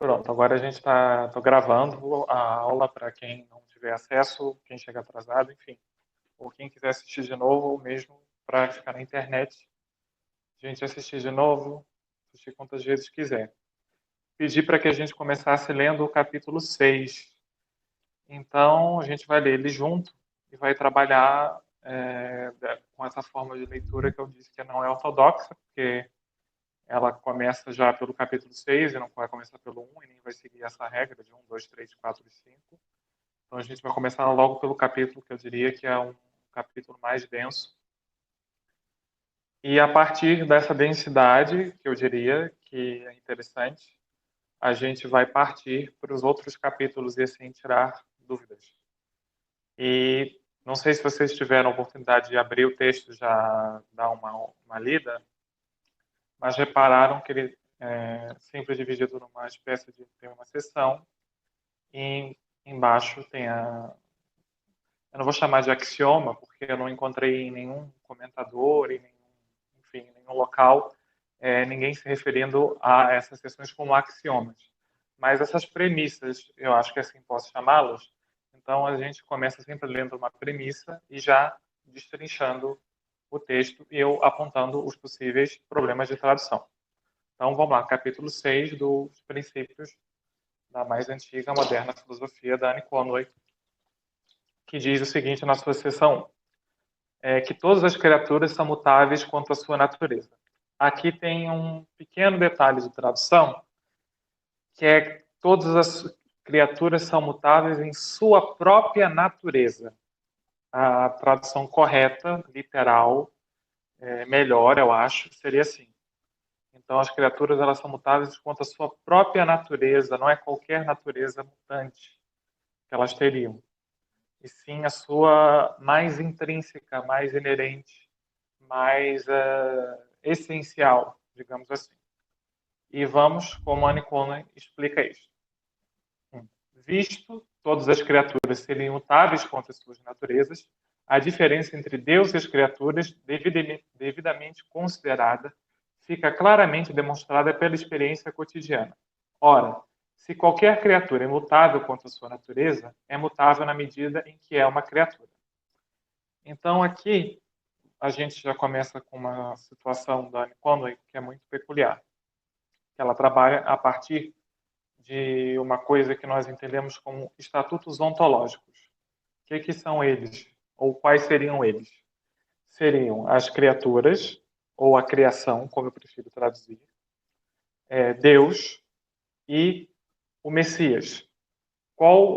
Pronto, agora a gente tô gravando a aula para quem não tiver acesso, quem chega atrasado, enfim. Ou quem quiser assistir de novo, ou mesmo para ficar na internet, a gente assistir de novo, assistir quantas vezes quiser. Pedi para que a gente começasse lendo o capítulo 6. Então, a gente vai ler ele junto e vai trabalhar com essa forma de leitura que eu disse que não é ortodoxa, porque ela começa já pelo capítulo 6 e não vai começar pelo 1 e nem vai seguir essa regra de 1, 2, 3, 4 e 5. Então a gente vai começar logo pelo capítulo que eu diria que é um capítulo mais denso. E a partir dessa densidade, que eu diria que é interessante, a gente vai partir para os outros capítulos e assim tirar dúvidas. E não sei se vocês tiveram a oportunidade de abrir o texto já dar uma lida, mas repararam que ele é sempre dividido numa espécie de tem uma seção e embaixo tem eu não vou chamar de axioma porque eu não encontrei em nenhum comentador, em nenhum, enfim, em nenhum local ninguém se referindo a essas seções como axiomas. Mas essas premissas, eu acho que assim posso chamá-las. Então a gente começa sempre lendo uma premissa e já destrinchando o texto e eu apontando os possíveis problemas de tradução. Então, vamos lá, capítulo 6 dos princípios da mais antiga, moderna filosofia da Anne Conway, que diz o seguinte na sua seção 1, que todas as criaturas são mutáveis quanto à sua natureza. Aqui tem um pequeno detalhe de tradução, que é todas as criaturas são mutáveis em sua própria natureza. A tradução correta, literal, melhor, eu acho, seria assim. Então, as criaturas elas são mutáveis quanto à sua própria natureza, não é qualquer natureza mutante que elas teriam, e sim a sua mais intrínseca, mais inerente, mais essencial, digamos assim. E vamos, como Anne Conway explica isso. Visto todas as criaturas serem mutáveis quanto às suas naturezas, a diferença entre Deus e as criaturas, devidamente considerada, fica claramente demonstrada pela experiência cotidiana. Ora, se qualquer criatura é mutável quanto à sua natureza, é mutável na medida em que é uma criatura. Então, aqui, a gente já começa com uma situação da Anne Conway que é muito peculiar. Ela trabalha a partir de uma coisa que nós entendemos como estatutos ontológicos. O que são eles? Ou quais seriam eles? Seriam as criaturas, ou a criação, como eu prefiro traduzir, Deus e o Messias.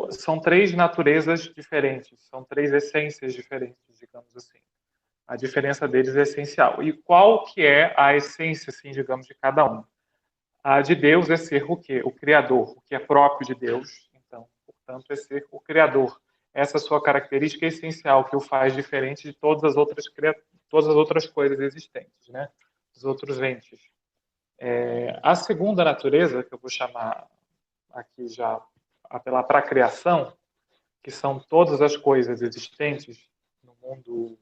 São três naturezas diferentes, são três essências diferentes, digamos assim. A diferença deles é essencial. E qual que é a essência, assim, digamos, de cada um? A de Deus é ser o quê? O Criador, o que é próprio de Deus. Então, portanto, é ser o Criador. Essa sua característica é essencial, que o faz diferente de todas as outras coisas existentes, né? Os outros entes. A segunda natureza, que eu vou chamar aqui já apelar para a criação, que são todas as coisas existentes no mundo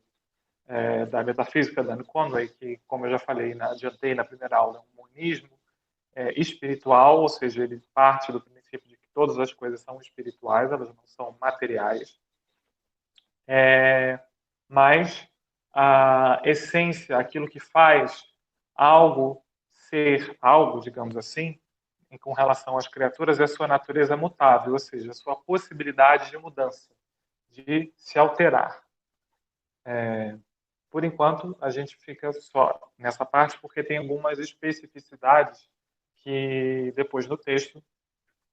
da metafísica da Anne Conway, que, como eu já falei, adiantei na primeira aula, é um monismo espiritual, ou seja, ele parte do princípio de que todas as coisas são espirituais, elas não são materiais. Mas a essência, aquilo que faz algo ser algo, digamos assim, com relação às criaturas, é a sua natureza mutável, ou seja, a sua possibilidade de mudança, de se alterar. Por enquanto, a gente fica só nessa parte porque tem algumas especificidades que depois no texto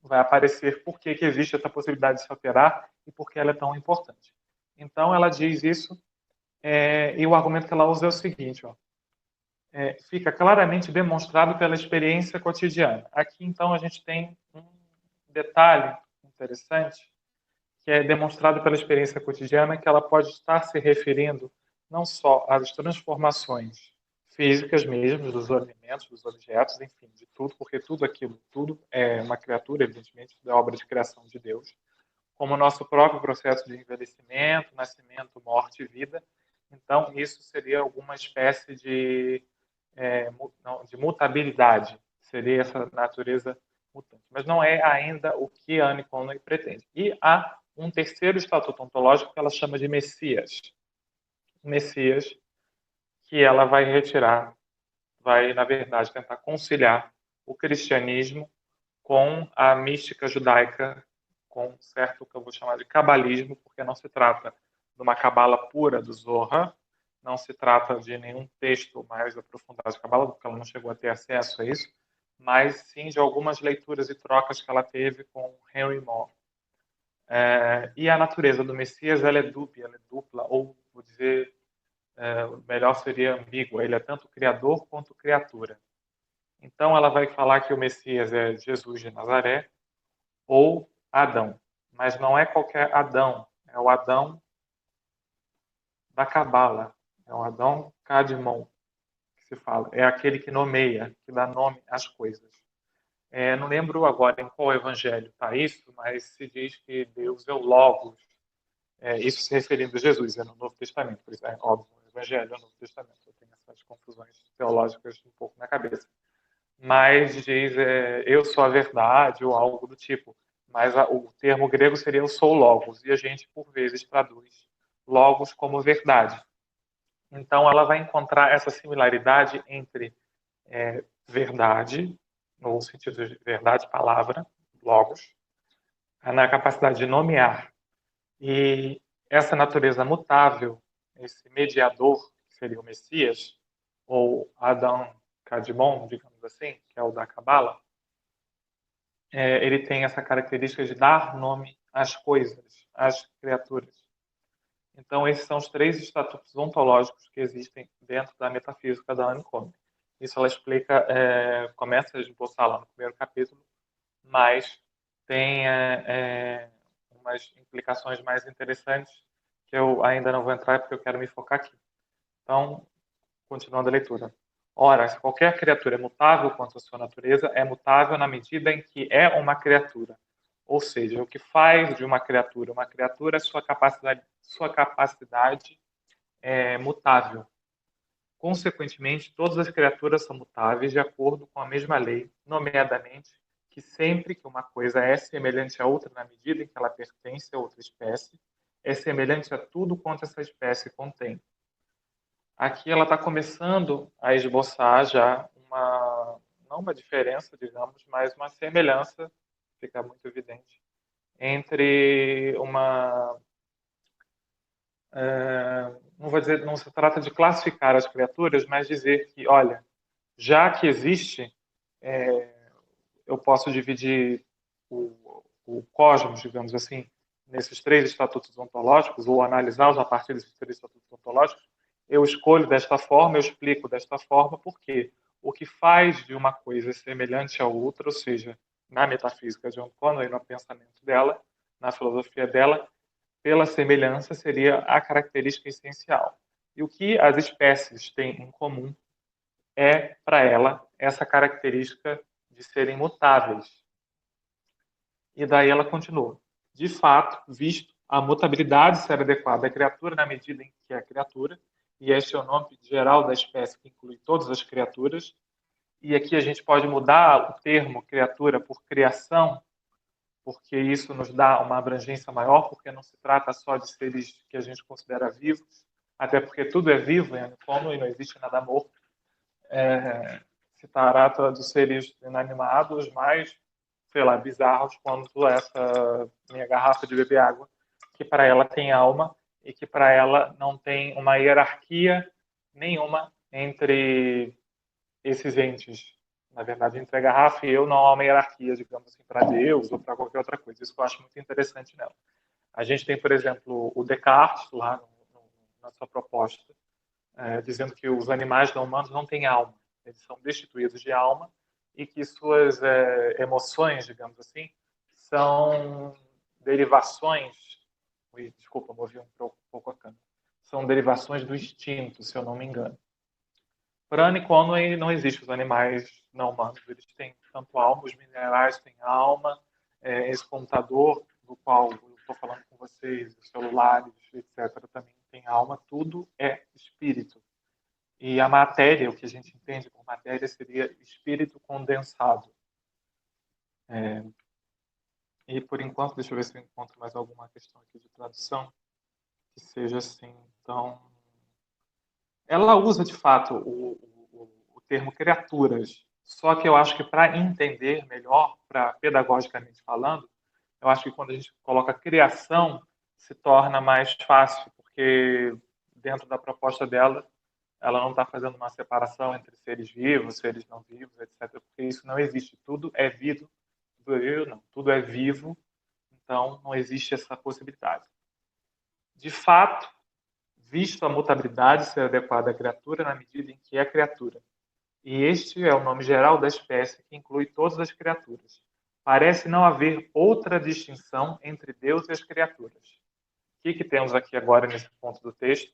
vai aparecer por que existe essa possibilidade de se alterar e por que ela é tão importante. Então, ela diz isso e o argumento que ela usa é o seguinte, fica claramente demonstrado pela experiência cotidiana. Aqui, então, a gente tem um detalhe interessante que é demonstrado pela experiência cotidiana, que ela pode estar se referindo não só às transformações físicas mesmo, dos alimentos, dos objetos, enfim, de tudo, porque tudo é uma criatura, evidentemente, tudo é obra de criação de Deus, como o nosso próprio processo de envelhecimento, nascimento, morte e vida. Então, isso seria alguma espécie de mutabilidade, seria essa natureza mutante. Mas não é ainda o que a Anne Conway pretende. E há um terceiro estatuto ontológico que ela chama de Messias. Messias que ela vai retirar, vai, na verdade, tentar conciliar o cristianismo com a mística judaica, com certo que eu vou chamar de cabalismo, porque não se trata de uma cabala pura do Zohar, não se trata de nenhum texto mais aprofundado de cabala, porque ela não chegou a ter acesso a isso, mas sim de algumas leituras e trocas que ela teve com Henry Moore. E a natureza do Messias ela é dúbia, ela é dupla, ou vou dizer, melhor seria ambígua, ele é tanto criador quanto criatura. Então ela vai falar que o Messias é Jesus de Nazaré, ou Adão. Mas não é qualquer Adão, é o Adão da Cabala, é o Adão Cadmon, que se fala. É aquele que nomeia, que dá nome às coisas. Não lembro agora em qual evangelho está isso, mas se diz que Deus é o Logos. Isso se referindo a Jesus, é no Novo Testamento, por isso é óbvio, o Evangelho é o Novo Testamento. Eu tenho essas confusões teológicas um pouco na cabeça. Mas diz eu sou a verdade ou algo do tipo. Mas o termo grego seria eu sou logos, e a gente, por vezes, traduz logos como verdade. Então, ela vai encontrar essa similaridade entre verdade, no sentido de verdade, palavra, logos, na capacidade de nomear. E essa natureza mutável, esse mediador, que seria o Messias, ou Adão Kadmon, digamos assim, que é o da Cabala, ele tem essa característica de dar nome às coisas, às criaturas. Então, esses são os três estatutos ontológicos que existem dentro da metafísica da Anne Conway. Isso ela explica, começa a esboçar lá no primeiro capítulo, mas tem umas implicações mais interessantes que eu ainda não vou entrar porque eu quero me focar aqui. Então, continuando a leitura. Ora, se qualquer criatura é mutável quanto à sua natureza, é mutável na medida em que é uma criatura. Ou seja, o que faz de uma criatura é sua capacidade é mutável. Consequentemente, todas as criaturas são mutáveis de acordo com a mesma lei, nomeadamente que sempre que uma coisa é semelhante a outra na medida em que ela pertence a outra espécie, é semelhante a tudo quanto essa espécie contém. Aqui ela está começando a esboçar já não uma diferença, digamos, mas uma semelhança, fica muito evidente, entre não vou dizer, não se trata de classificar as criaturas, mas dizer que, olha, já que existe, eu posso dividir o cosmos, digamos assim, nesses três estatutos ontológicos, ou analisá-los a partir desses três estatutos ontológicos, eu escolho desta forma, eu explico desta forma, porque o que faz de uma coisa semelhante à outra, ou seja, na metafísica de Anne Conway, no pensamento dela, na filosofia dela, pela semelhança seria a característica essencial. E o que as espécies têm em comum é, para ela, essa característica de serem mutáveis. E daí ela continua. De fato, visto a mutabilidade ser adequada à criatura na medida em que é criatura, e este é o nome geral da espécie que inclui todas as criaturas, e aqui a gente pode mudar o termo criatura por criação, porque isso nos dá uma abrangência maior, porque não se trata só de seres que a gente considera vivos, até porque tudo é vivo em Anne e não existe nada morto. Se trata dos seres inanimados, mais, sei lá, bizarros, quanto essa minha garrafa de beber água, que para ela tem alma e que para ela não tem uma hierarquia nenhuma entre esses entes. Na verdade, entre a garrafa e eu não há uma hierarquia, digamos assim, para Deus ou para qualquer outra coisa. Isso que eu acho muito interessante nela. A gente tem, por exemplo, o Descartes, lá na sua proposta, dizendo que os animais não humanos não têm alma. Eles são destituídos de alma e que suas emoções, digamos assim, são derivações. Desculpa, movi um pouco a câmera. São derivações do instinto, se eu não me engano. Para Anne Conway não existe os animais não humanos. Eles têm tanto alma, os minerais têm alma, esse computador do qual eu estou falando com vocês, os celulares, etc., também tem alma. Tudo é espírito. E a matéria, o que a gente entende por matéria, seria espírito condensado. E, por enquanto, deixa eu ver se eu encontro mais alguma questão aqui de tradução que seja assim. Então, ela usa, de fato, o termo criaturas, só que eu acho que para entender melhor, para pedagogicamente falando, eu acho que quando a gente coloca criação, se torna mais fácil, porque dentro da proposta dela, ela não está fazendo uma separação entre seres vivos, seres não vivos, etc., porque isso não existe. Tudo é vivo, tudo é vivo, então não existe essa possibilidade. De fato, visto a mutabilidade ser adequada à criatura na medida em que é criatura. E este é o nome geral da espécie que inclui todas as criaturas. Parece não haver outra distinção entre Deus e as criaturas. O que temos aqui agora nesse ponto do texto?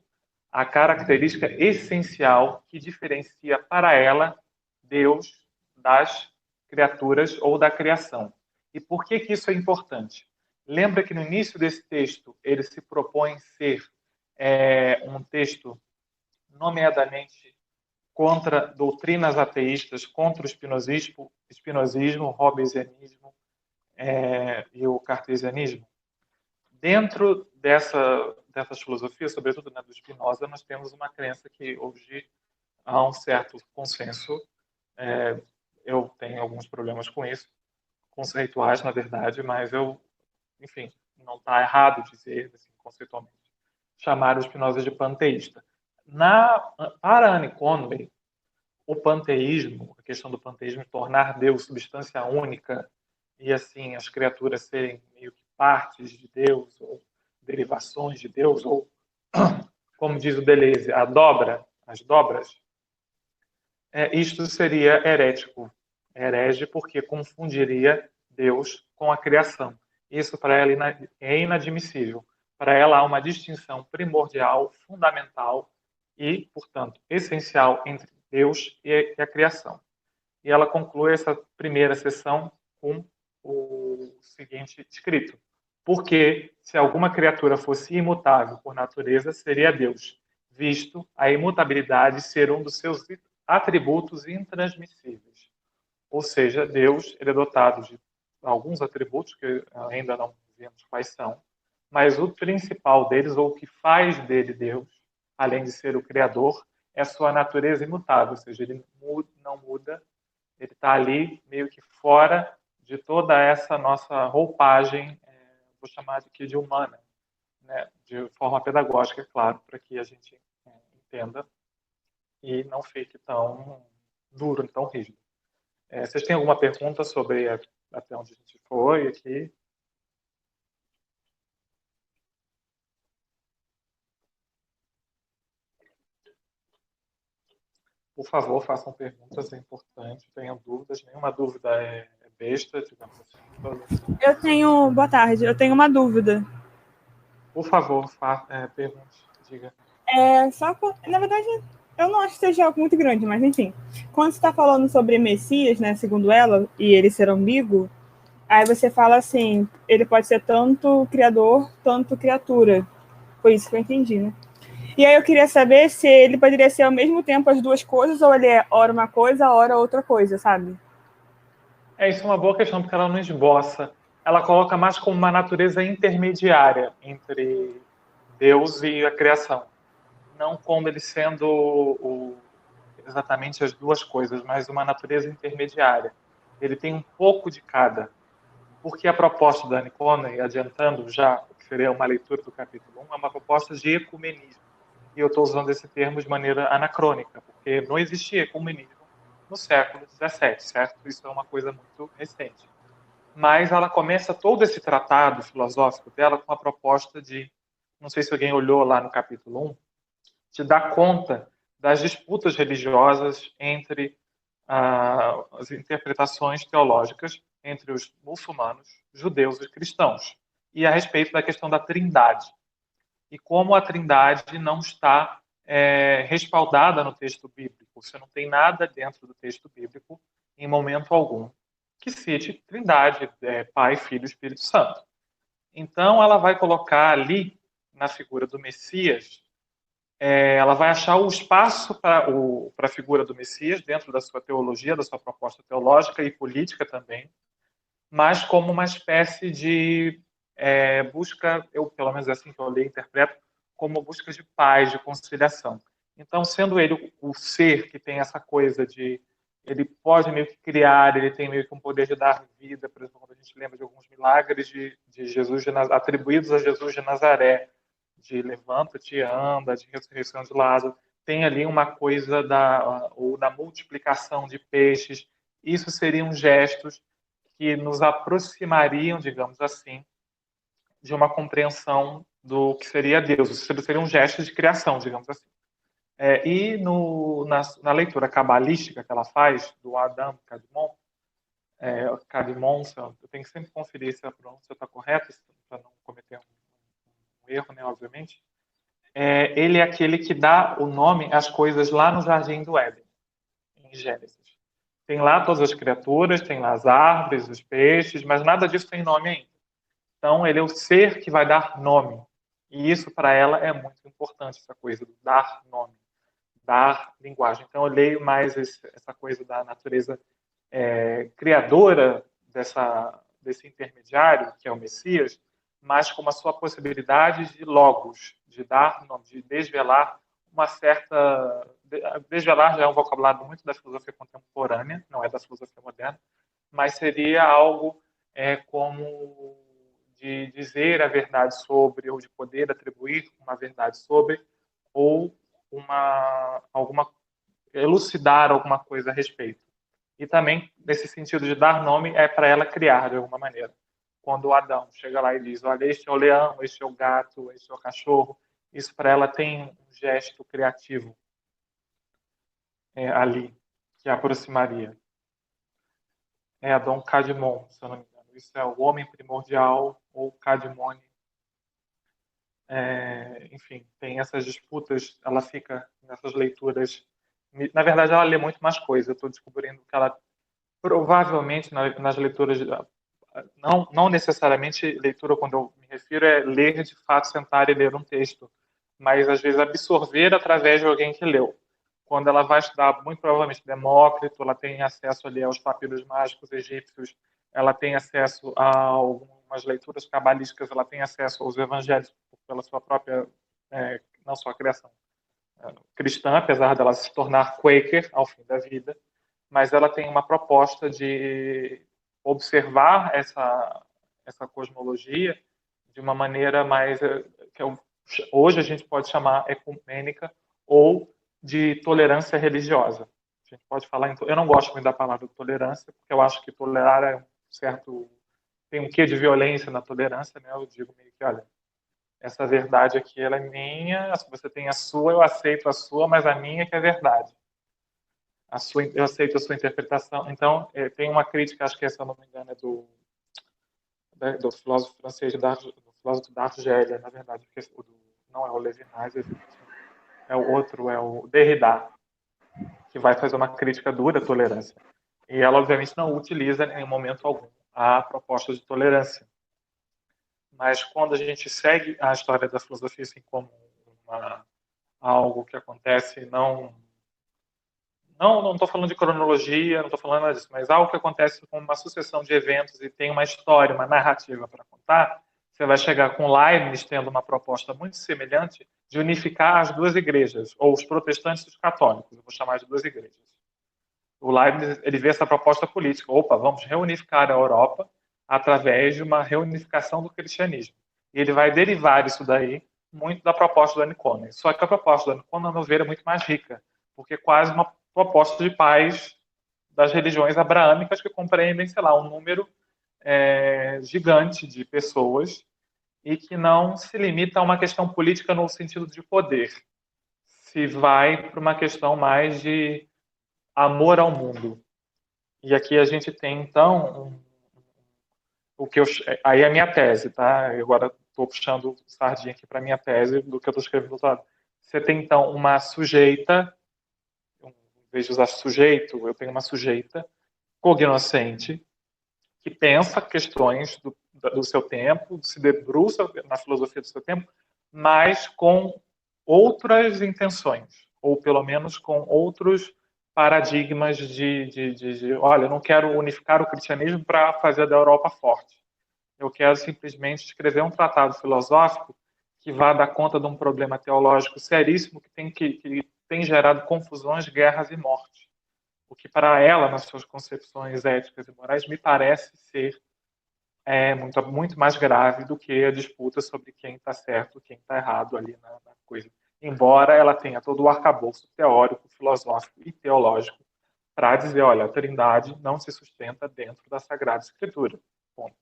A característica essencial que diferencia para ela Deus das criaturas ou da criação. E por que isso é importante? Lembra que no início desse texto ele se propõe ser um texto nomeadamente contra doutrinas ateístas, contra o espinosismo, hobbesianismo e o cartesianismo. Dentro dessas filosofias, sobretudo do Spinoza, nós temos uma crença que hoje há um certo consenso. Eu tenho alguns problemas com isso, conceituais, na verdade, mas enfim, não está errado dizer, assim, conceitualmente, chamar o Spinoza de panteísta. Para Anne Conway, o panteísmo, a questão do panteísmo tornar Deus substância única e assim as criaturas serem meio que partes de Deus ou derivações de Deus ou, como diz o Deleuze, as dobras, isto seria herético, herege, porque confundiria Deus com a criação. Isso para ela é inadmissível. Para ela há uma distinção primordial, fundamental e, portanto, essencial entre Deus e a criação. E ela conclui essa primeira sessão com o seguinte escrito: porque se alguma criatura fosse imutável por natureza, seria Deus, visto a imutabilidade ser um dos seus atributos intransmissíveis. Ou seja, Deus ele é dotado de alguns atributos que ainda não vemos quais são, mas o principal deles, ou o que faz dele Deus, além de ser o Criador, é a sua natureza imutável, ou seja, ele não muda, ele está ali meio que fora de toda essa nossa roupagem, vou chamar aqui de humana, né? De forma pedagógica, é claro, para que a gente entenda e não fique tão duro, tão rígido. Vocês têm alguma pergunta sobre até onde a gente foi aqui? Por favor, façam perguntas, é importante. Tenham dúvidas, nenhuma dúvida é besta, digamos assim. Eu tenho, boa tarde, eu tenho uma dúvida. Por favor, pergunte, diga. Na verdade, eu não acho que seja algo muito grande, mas enfim. Quando você está falando sobre Messias, né, segundo ela, e ele ser ambíguo, aí você fala assim, ele pode ser tanto criador, tanto criatura. Foi isso que eu entendi, né? E aí eu queria saber se ele poderia ser ao mesmo tempo as duas coisas, ou ele é ora uma coisa, ora outra coisa, sabe? Isso é uma boa questão, porque ela não esboça. Ela coloca mais como uma natureza intermediária entre Deus e a criação. Não como ele sendo exatamente as duas coisas, mas uma natureza intermediária. Ele tem um pouco de cada. Porque a proposta da Anne Conway, adiantando já o que seria uma leitura do capítulo 1, é uma proposta de ecumenismo. E eu estou usando esse termo de maneira anacrônica, porque não existia ecumenismo no século XVII, certo? Isso é uma coisa muito recente. Mas ela começa todo esse tratado filosófico dela com a proposta de, não sei se alguém olhou lá no capítulo 1, de dar conta das disputas religiosas entre as interpretações teológicas entre os muçulmanos, judeus e cristãos, e a respeito da questão da trindade. E como a trindade não está respaldada no texto bíblico. Você não tem nada dentro do texto bíblico, em momento algum, que cite trindade, Pai, Filho e Espírito Santo. Então, ela vai colocar ali, na figura do Messias, ela vai achar o espaço para a figura do Messias dentro da sua teologia, da sua proposta teológica e política também, mas como uma espécie de busca, eu pelo menos é assim que eu li, interpreto, como busca de paz, de conciliação. Então, sendo ele o ser que tem essa coisa de ele pode meio que criar, ele tem meio que um poder de dar vida, por exemplo, quando a gente lembra de alguns milagres de Jesus atribuídos a Jesus de Nazaré, de levanta-te, anda, de ressurreição de Lázaro, tem ali uma coisa da multiplicação de peixes. Isso seriam gestos que nos aproximariam, digamos assim, de uma compreensão do que seria Deus. Isso seria um gesto de criação, digamos assim. E na leitura cabalística que ela faz, do Adam Kadmon, Kadmon, eu tenho que sempre conferir se a pronúncia está correta, para não cometer um erro, né, obviamente. Ele é aquele que dá o nome às coisas lá no Jardim do Éden, em Gênesis. Tem lá todas as criaturas, tem lá as árvores, os peixes, mas nada disso tem nome ainda. Então, ele é o ser que vai dar nome. E isso, para ela, é muito importante, essa coisa do dar nome, dar linguagem. Então, eu leio mais essa coisa da natureza criadora desse intermediário, que é o Messias, mas com a sua possibilidade de logos, de dar nome, de desvelar uma certa... Desvelar já é um vocabulário muito da filosofia contemporânea, não é da filosofia moderna, mas seria algo como de dizer a verdade sobre, ou de poder atribuir uma verdade sobre, ou elucidar alguma coisa a respeito. E também, nesse sentido de dar nome, é para ela criar, de alguma maneira. Quando o Adão chega lá e diz, olha, este é o leão, este é o gato, este é o cachorro, isso para ela tem um gesto criativo ali, que a aproximaria. É Adão Kadmon, se eu não me engano. Isso é o homem primordial, ou Kadmone. Enfim, tem essas disputas, ela fica nessas leituras. Na verdade, ela lê muito mais coisa. Eu estou descobrindo que ela, provavelmente, nas leituras, não necessariamente leitura, quando eu me refiro, é ler de fato, sentar e ler um texto, mas às vezes absorver através de alguém que leu. Quando ela vai estudar, muito provavelmente, Demócrito, ela tem acesso ali aos papiros mágicos egípcios, ela tem acesso a algumas leituras cabalísticas, ela tem acesso aos evangelhos pela sua própria, não só criação cristã, apesar dela se tornar Quaker ao fim da vida, mas ela tem uma proposta de observar essa cosmologia de uma maneira mais que hoje a gente pode chamar ecumênica ou de tolerância religiosa. A gente pode falar eu não gosto muito da palavra tolerância, porque eu acho que tolerar é tem um quê de violência na tolerância, né? Eu digo meio que, olha, essa verdade aqui ela é minha, se você tem a sua, eu aceito a sua, mas a minha que é verdade. Eu aceito a sua interpretação. Então, tem uma crítica, acho que, se eu não me engano, é do filósofo francês, do filósofo d'Argélia, na verdade, porque não é o Levinas, é o outro, é o Derrida, que vai fazer uma crítica dura à tolerância. E ela, obviamente, não utiliza em momento algum a proposta de tolerância. Mas quando a gente segue a história da filosofia assim como algo que acontece não estou falando de cronologia, não estou falando nada disso, mas algo que acontece com uma sucessão de eventos e tem uma história, uma narrativa para contar, você vai chegar com Leibniz tendo uma proposta muito semelhante de unificar as duas igrejas, ou os protestantes e os católicos, eu vou chamar de duas igrejas. O Leibniz, ele vê essa proposta política, opa, vamos reunificar a Europa através de uma reunificação do cristianismo. E ele vai derivar isso daí muito da proposta do Nicômaco. Só que a proposta do Nicômaco, na meu ver, é muito mais rica, porque é quase uma proposta de paz das religiões abraâmicas que compreendem, sei lá, um número gigante de pessoas e que não se limita a uma questão política no sentido de poder. Se vai para uma questão mais de amor ao mundo. E aqui a gente tem, então, aí é a minha tese, tá? Eu agora estou puxando sardinha aqui para a minha tese do que eu estou escrevendo do outro lado. Você tem, então, uma sujeita, em vez de usar sujeito, eu tenho uma sujeita cognoscente que pensa questões do seu tempo, se debruça na filosofia do seu tempo, mas com outras intenções, ou pelo menos com outros paradigmas olha, eu não quero unificar o cristianismo para fazer da Europa forte. Eu quero simplesmente escrever um tratado filosófico que vá dar conta de um problema teológico seríssimo que tem gerado confusões, guerras e mortes. O que para ela, nas suas concepções éticas e morais, me parece ser muito, muito mais grave do que a disputa sobre quem está certo, quem está errado ali na coisa. Embora ela tenha todo o arcabouço teórico, filosófico e teológico para dizer, olha, a Trindade não se sustenta dentro da Sagrada Escritura. Ponto.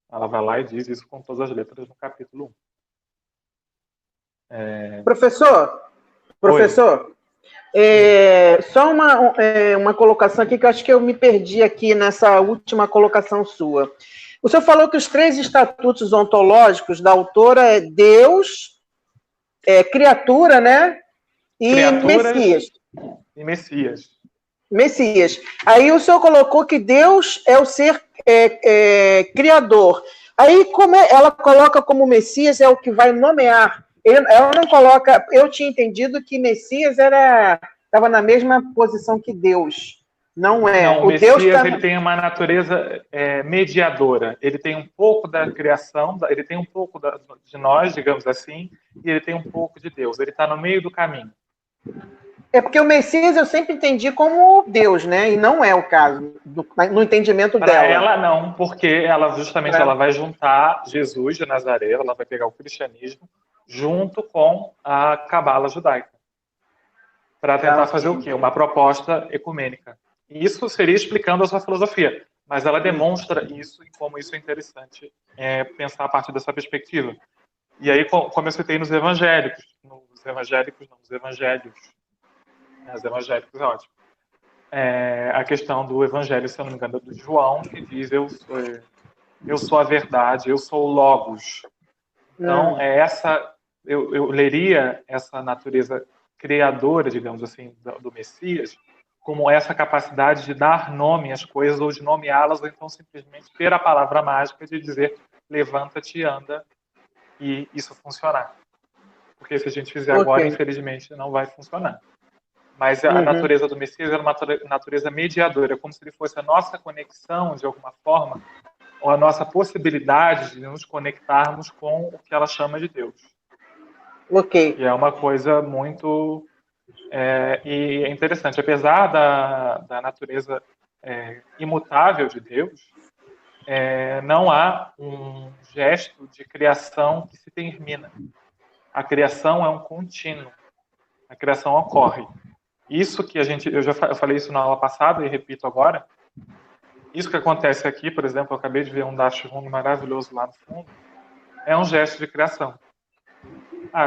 Ela vai lá e diz isso com todas as letras no capítulo 1. Professor, só uma colocação aqui que eu acho que eu me perdi aqui nessa última colocação sua. O senhor falou que os 3 estatutos ontológicos da autora é Deus, criatura, né? E Messias. E Messias. Messias. Aí o senhor colocou que Deus é o ser criador. Aí como ela coloca como Messias é o que vai nomear. Ela não coloca... Eu tinha entendido que Messias estava na mesma posição que Deus. Não é. Não, o Messias ele tem uma natureza mediadora. Ele tem um pouco da criação, ele tem um pouco de nós, digamos assim, e ele tem um pouco de Deus. Ele está no meio do caminho. É porque o Messias eu sempre entendi como Deus, né? E não é o caso, no entendimento dela. Para ela não, porque ela justamente ela vai juntar Jesus de Nazaré, ela vai pegar o cristianismo junto com a cabala judaica. Para tentar fazer o quê? Uma proposta ecumênica. Isso seria explicando a sua filosofia, mas ela demonstra isso e como isso é interessante pensar a partir dessa perspectiva. E aí, como eu citei nos evangélicos, os evangélicos é ótimo. A questão do evangelho, se eu não me engano, do João, que diz eu sou a verdade, eu sou o Logos. Então, eu leria essa natureza criadora, digamos assim, do Messias, como essa capacidade de dar nome às coisas ou de nomeá-las, ou então simplesmente ter a palavra mágica de dizer levanta-te e anda e isso funcionar. Porque se a gente fizer agora, infelizmente, não vai funcionar. Mas a natureza do Messias era uma natureza mediadora, como se ele fosse a nossa conexão, de alguma forma, ou a nossa possibilidade de nos conectarmos com o que ela chama de Deus. E é uma coisa muito... e é interessante, apesar da natureza imutável de Deus, não há um gesto de criação que se termina. A criação é um contínuo. A criação ocorre. Isso que eu falei isso na aula passada e repito agora, isso que acontece aqui, por exemplo, eu acabei de ver um dashboard maravilhoso lá no fundo, é um gesto de criação.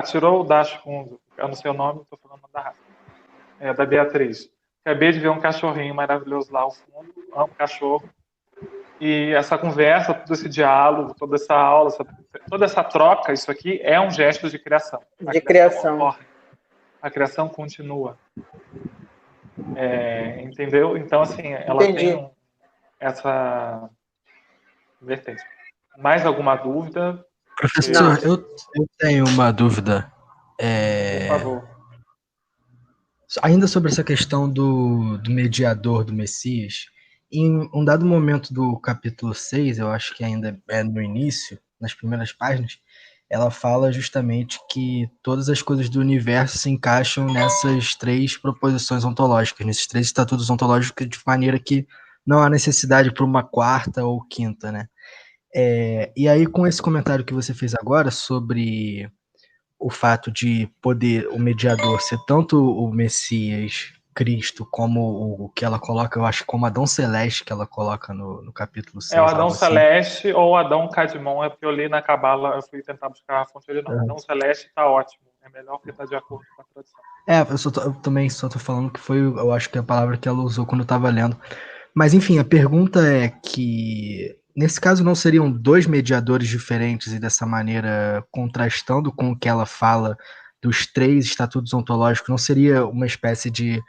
Tirou o dashboard, eu não sei o nome, estou falando da raça. Da Beatriz. Acabei de ver um cachorrinho maravilhoso lá ao fundo, amo cachorro. E essa conversa, todo esse diálogo, toda essa aula, toda essa troca, isso aqui é um gesto de criação. De criação. Ocorre. A criação continua. Entendeu? Então, assim, ela tem essa vertente. Mais alguma dúvida? Professor, eu tenho uma dúvida. Por favor. Ainda sobre essa questão do mediador do Messias, em um dado momento do capítulo 6, eu acho que ainda é no início, nas primeiras páginas, ela fala justamente que todas as coisas do universo se encaixam nessas 3 proposições ontológicas, nesses 3 estatutos ontológicos, de maneira que não há necessidade para uma 4ª ou 5ª, né? E aí, com esse comentário que você fez agora sobre o fato de poder o mediador ser tanto o Messias, Cristo, como o que ela coloca, eu acho, como Adão Celeste, que ela coloca no capítulo 6. O Adão Celeste ou Adão Cadmon, porque eu li na Cabala, eu fui tentar buscar a fonte original. Adão Celeste está ótimo, é melhor porque está de acordo com a tradução. Eu também só tô falando que foi, eu acho que a palavra que ela usou quando eu estava lendo. Mas, enfim, a pergunta é que, nesse caso, não seriam 2 mediadores diferentes e dessa maneira, contrastando com o que ela fala dos 3 estatutos ontológicos, não seria uma espécie de...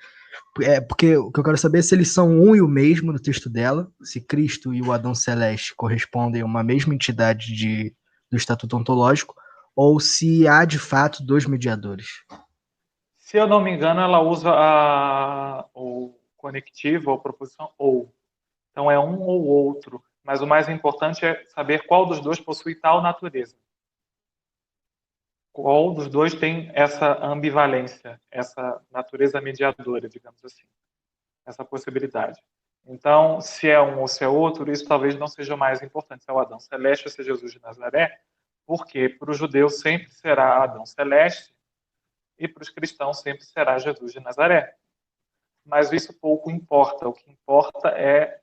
porque o que eu quero saber é se eles são um e o mesmo no texto dela, se Cristo e o Adão Celeste correspondem a uma mesma entidade do estatuto ontológico, ou se há, de fato, 2 mediadores. Se eu não me engano, ela usa o conectivo, ou proposição ou. Então é um ou outro. Mas o mais importante é saber qual dos dois possui tal natureza. Qual dos dois tem essa ambivalência, essa natureza mediadora, digamos assim, essa possibilidade. Então, se é um ou se é outro, isso talvez não seja o mais importante, se é o Adão celeste ou se é Jesus de Nazaré, porque para o judeu sempre será Adão celeste e para os cristãos sempre será Jesus de Nazaré. Mas isso pouco importa. O que importa é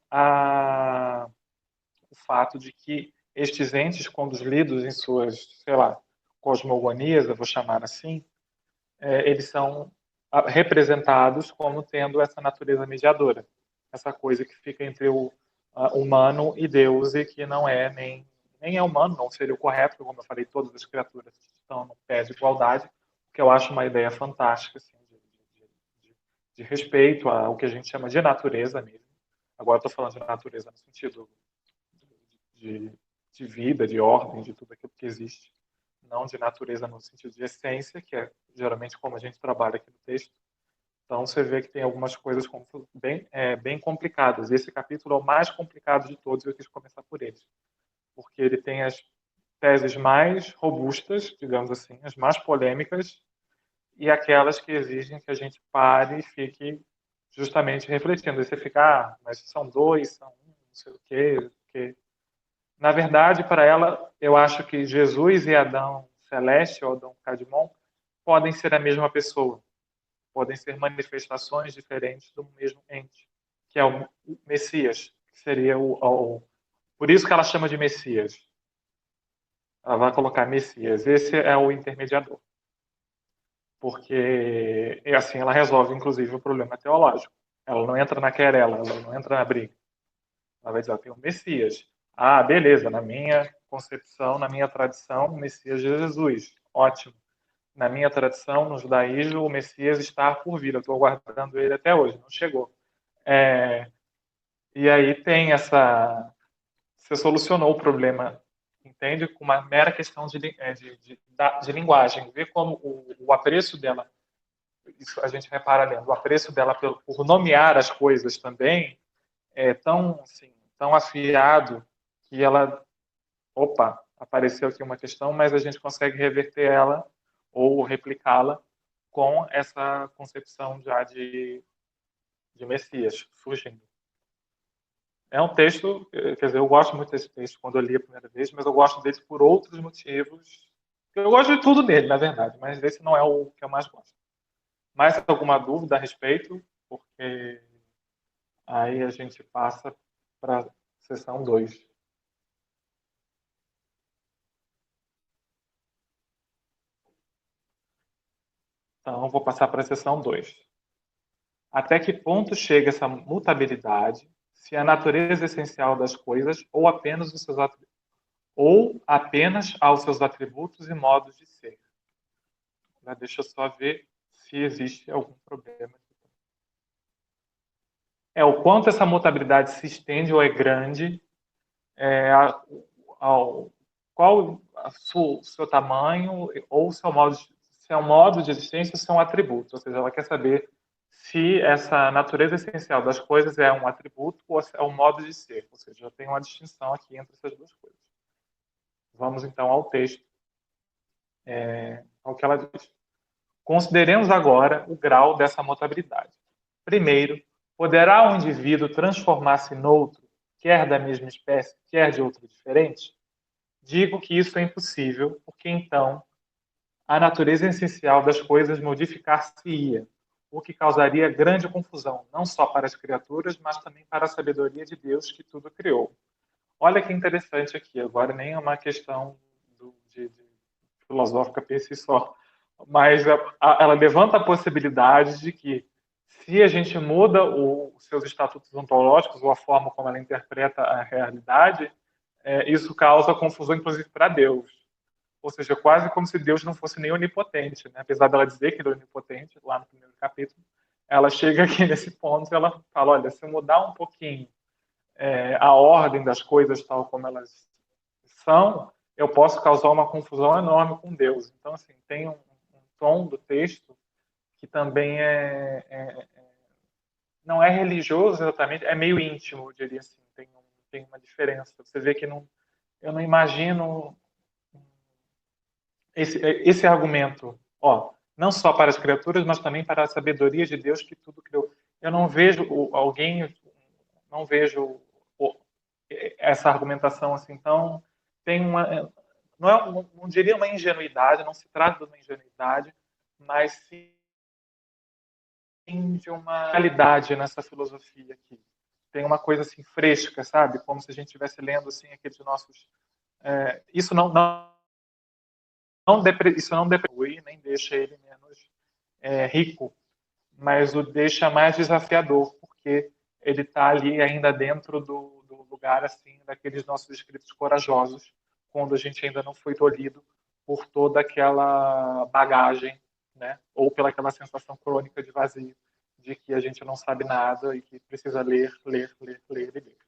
o fato de que estes entes, quando lidos em suas, sei lá, cosmogonias, eu vou chamar assim, eles são representados como tendo essa natureza mediadora, essa coisa que fica entre o humano e Deus e que não é nem é humano, não seria o correto, como eu falei, todas as criaturas estão no pé de igualdade, que eu acho uma ideia fantástica, assim, de respeito ao que a gente chama de natureza mesmo. Agora estou falando de natureza no sentido de vida, de ordem, de tudo aquilo que existe, não de natureza no sentido de essência, que é geralmente como a gente trabalha aqui no texto. Então você vê que tem algumas coisas bem complicadas. Esse capítulo é o mais complicado de todos e eu quis começar por ele, porque ele tem as teses mais robustas, digamos assim, as mais polêmicas e aquelas que exigem que a gente pare e fique justamente refletindo. E você fica, mas são dois, são um, não sei o quê. Na verdade, para ela, eu acho que Jesus e Adão Celeste, ou Adão Cadmon, podem ser a mesma pessoa. Podem ser manifestações diferentes do mesmo ente, que é o Messias, que seria por isso que ela chama de Messias. Ela vai colocar Messias. Esse é o intermediador. Porque, assim, ela resolve, inclusive, o problema teológico. Ela não entra na querela, ela não entra na briga. Ela vai dizer, tem o Messias. Ah, beleza, na minha concepção, na minha tradição, o Messias é Jesus. Ótimo. Na minha tradição, no judaísmo, o Messias está por vir. Eu estou aguardando ele até hoje, não chegou. E aí tem essa... Você solucionou o problema, entende? Com uma mera questão de linguagem. Vê como o apreço dela, isso a gente repara lendo, o apreço dela por nomear as coisas também é tão, assim, tão afiado que ela... Opa, apareceu aqui uma questão, mas a gente consegue reverter ela ou replicá-la com essa concepção já de Messias surgindo. É um texto, quer dizer, eu gosto muito desse texto quando eu li a primeira vez, mas eu gosto dele por outros motivos. Eu gosto de tudo nele, na verdade, mas esse não é o que eu mais gosto. Mais alguma dúvida a respeito? Porque aí a gente passa para a sessão 2. Então, vou passar para a sessão 2. Até que ponto chega essa mutabilidade, se a natureza essencial das coisas ou apenas aos seus atributos e modos de ser? Deixa eu só ver se existe algum problema. O quanto essa mutabilidade se estende ou é grande, qual o seu tamanho ou o seu modo se é um modo de existência ou se é um atributo. Ou seja, ela quer saber se essa natureza essencial das coisas é um atributo ou é um modo de ser. Ou seja, já tem uma distinção aqui entre essas duas coisas. Vamos então ao texto, ao que ela diz. Consideremos agora o grau dessa mutabilidade. Primeiro, poderá um indivíduo transformar-se noutro, quer da mesma espécie, quer de outro diferente? Digo que isso é impossível, porque então a natureza essencial das coisas modificar-se-ia, o que causaria grande confusão, não só para as criaturas, mas também para a sabedoria de Deus que tudo criou. Olha que interessante aqui, agora nem é uma questão filosófica per si só, mas ela levanta a possibilidade de que, se a gente muda os seus estatutos ontológicos ou a forma como ela interpreta a realidade, isso causa confusão, inclusive, para Deus. Ou seja, quase como se Deus não fosse nem onipotente, né? Apesar dela dizer que ele é onipotente, lá no primeiro capítulo, ela chega aqui nesse ponto e ela fala, olha, se eu mudar um pouquinho a ordem das coisas tal como elas são, eu posso causar uma confusão enorme com Deus. Então, assim, tem um tom do texto que também não é religioso exatamente, é meio íntimo, eu diria assim, tem uma diferença. Você vê que eu não imagino esse argumento, não só para as criaturas, mas também para a sabedoria de Deus que tudo criou. Eu não vejo não vejo essa argumentação assim, então tem não diria uma ingenuidade, não se trata de uma ingenuidade, mas sim de uma realidade nessa filosofia aqui. Tem uma coisa assim fresca, sabe? Como se a gente estivesse lendo assim aqueles nossos. Isso isso não deprui, nem deixa ele menos rico, mas o deixa mais desafiador, porque ele está ali ainda dentro do lugar assim daqueles nossos escritos corajosos, quando a gente ainda não foi tolhido por toda aquela bagagem, né? Ou pelaquela sensação crônica de vazio, de que a gente não sabe nada e que precisa ler, ler, ler, ler e ler.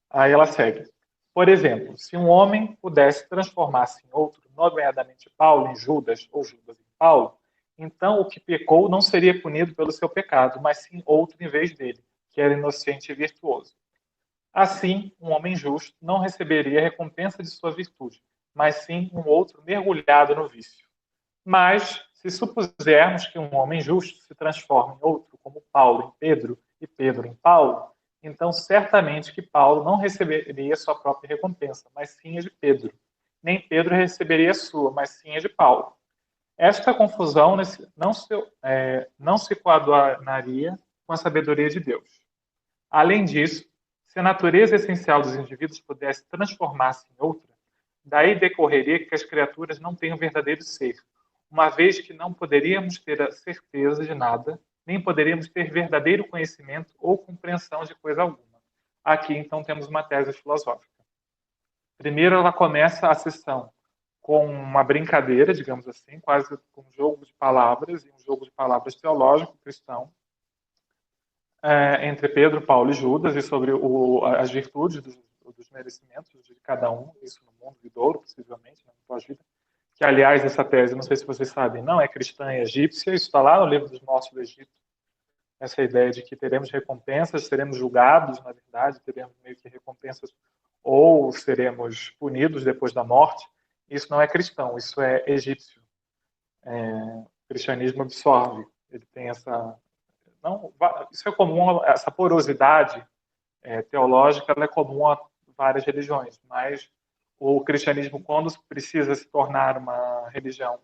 Aí ela segue. Por exemplo, se um homem pudesse transformar-se em outro, nomeadamente Paulo em Judas ou Judas em Paulo, então o que pecou não seria punido pelo seu pecado, mas sim outro em vez dele, que era inocente e virtuoso. Assim, um homem justo não receberia a recompensa de sua virtude, mas sim um outro mergulhado no vício. Mas, se supusermos que um homem justo se transforma em outro, como Paulo em Pedro e Pedro em Paulo, então certamente que Paulo não receberia sua própria recompensa, mas sim a de Pedro. Nem Pedro receberia a sua, mas sim a de Paulo. Esta confusão não se coadunaria com a sabedoria de Deus. Além disso, se a natureza essencial dos indivíduos pudesse transformar-se em outra, daí decorreria que as criaturas não têm um verdadeiro ser, uma vez que não poderíamos ter a certeza de nada, nem poderíamos ter verdadeiro conhecimento ou compreensão de coisa alguma. Aqui, então, temos uma tese filosófica. Primeiro, ela começa a sessão com uma brincadeira, digamos assim, quase com um jogo de palavras, e um jogo de palavras teológico cristão, entre Pedro, Paulo e Judas, e sobre as virtudes dos merecimentos de cada um, isso no mundo vindouro, possivelmente, no pós-vida. Que, aliás, essa tese, não sei se vocês sabem, não é cristã, é egípcia, isso está lá no livro dos mortos do Egito, essa ideia de que teremos recompensas, seremos julgados, na verdade, teremos meio que recompensas, ou seremos punidos depois da morte. Isso não é cristão, isso é egípcio. O cristianismo absorve, ele tem essa... Não, isso é comum, essa porosidade teológica ela é comum a várias religiões, mas o cristianismo, quando precisa se tornar uma religião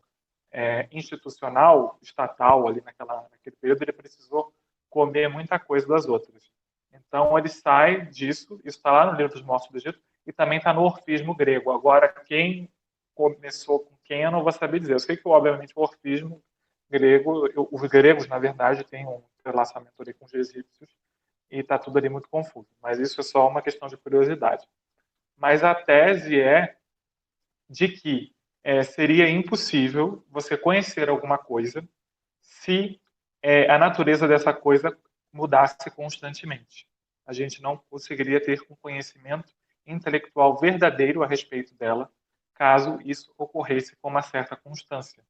institucional, estatal, ali naquele período, ele precisou comer muita coisa das outras. Então, ele sai disso, isso está lá no livro dos mortos do Egito, e também está no orfismo grego. Agora, quem começou com quem, eu não vou saber dizer. Eu sei que, obviamente, o orfismo grego, os gregos, na verdade, têm um relacionamento ali com os egípcios, e está tudo ali muito confuso. Mas isso é só uma questão de curiosidade. Mas a tese é de que seria impossível você conhecer alguma coisa se a natureza dessa coisa mudasse constantemente. A gente não conseguiria ter um conhecimento intelectual verdadeiro a respeito dela, caso isso ocorresse com uma certa constância.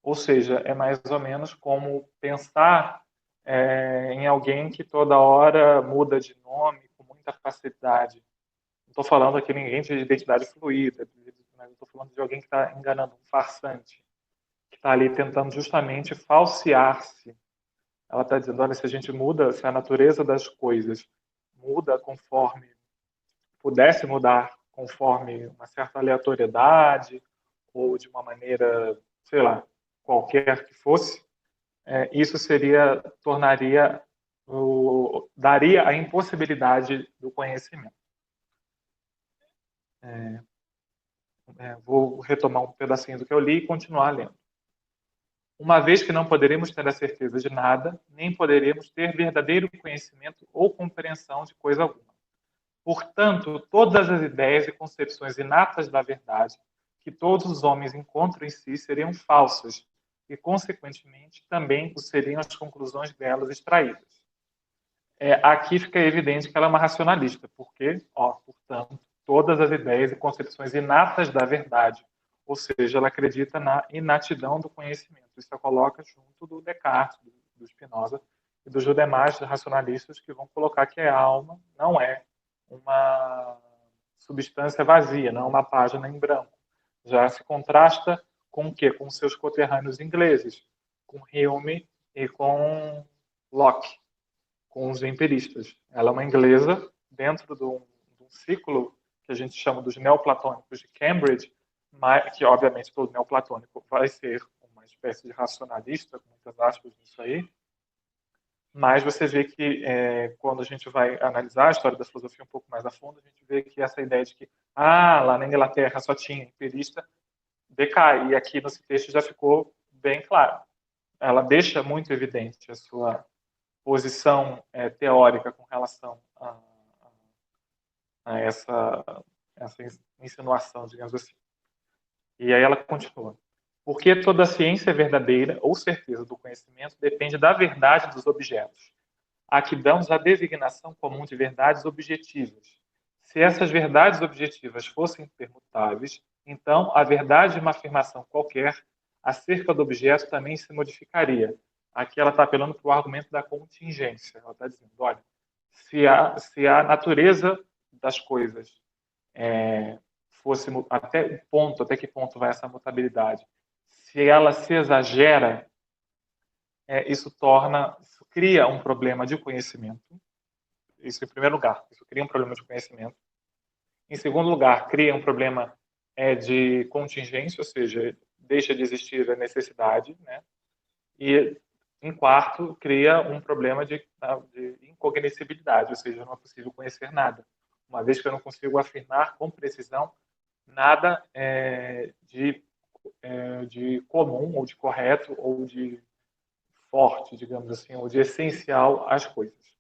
Ou seja, é mais ou menos como pensar em alguém que toda hora muda de nome com muita facilidade. Não estou falando aqui ninguém de identidade fluida, mas estou falando de alguém que está enganando, um farsante, que está ali tentando justamente falsear-se. Ela está dizendo, olha, se a gente muda, se a natureza das coisas muda conforme, pudesse mudar conforme uma certa aleatoriedade, ou de uma maneira, sei lá, qualquer que fosse, isso daria a impossibilidade do conhecimento. Vou retomar um pedacinho do que eu li e continuar lendo. Uma vez que não poderemos ter a certeza de nada, nem poderemos ter verdadeiro conhecimento ou compreensão de coisa alguma. Portanto, todas as ideias e concepções inatas da verdade que todos os homens encontram em si seriam falsas e, consequentemente, também o seriam as conclusões delas extraídas. Aqui fica evidente que ela é uma racionalista, porque, portanto, todas as ideias e concepções inatas da verdade, ou seja, ela acredita na inatidão do conhecimento. Isso a coloca junto do Descartes, do Spinoza e dos demais racionalistas que vão colocar que a alma não é uma substância vazia, não é uma página em branco. Já se contrasta com o quê? Com seus conterrâneos ingleses, com Hume e com Locke, com os empiristas. Ela é uma inglesa dentro de um ciclo que a gente chama dos neoplatônicos de Cambridge, mas, que obviamente todo neoplatônico vai ser uma espécie de racionalista, com muitas aspas nisso aí, mas você vê que quando a gente vai analisar a história da filosofia um pouco mais a fundo, a gente vê que essa ideia de que lá na Inglaterra só tinha empirista decai, e aqui nesse texto já ficou bem claro. Ela deixa muito evidente a sua posição teórica com relação a essa insinuação, digamos assim. E aí ela continua. Porque toda ciência é verdadeira ou certeza do conhecimento depende da verdade dos objetos. Aqui damos a designação comum de verdades objetivas. Se essas verdades objetivas fossem permutáveis, então a verdade de uma afirmação qualquer acerca do objeto também se modificaria. Aqui ela está apelando para o argumento da contingência. Ela está dizendo, olha, se a natureza das coisas fosse até que ponto vai essa mutabilidade? Se ela se exagera, isso cria um problema de conhecimento. Isso em primeiro lugar, isso cria um problema de conhecimento. Em segundo lugar, cria um problema de contingência, ou seja, deixa de existir a necessidade, né? E em quarto, cria um problema de incognoscibilidade, ou seja, não é possível conhecer nada. Uma vez que eu não consigo afirmar com precisão nada de comum, ou de correto, ou de forte, digamos assim, ou de essencial às coisas.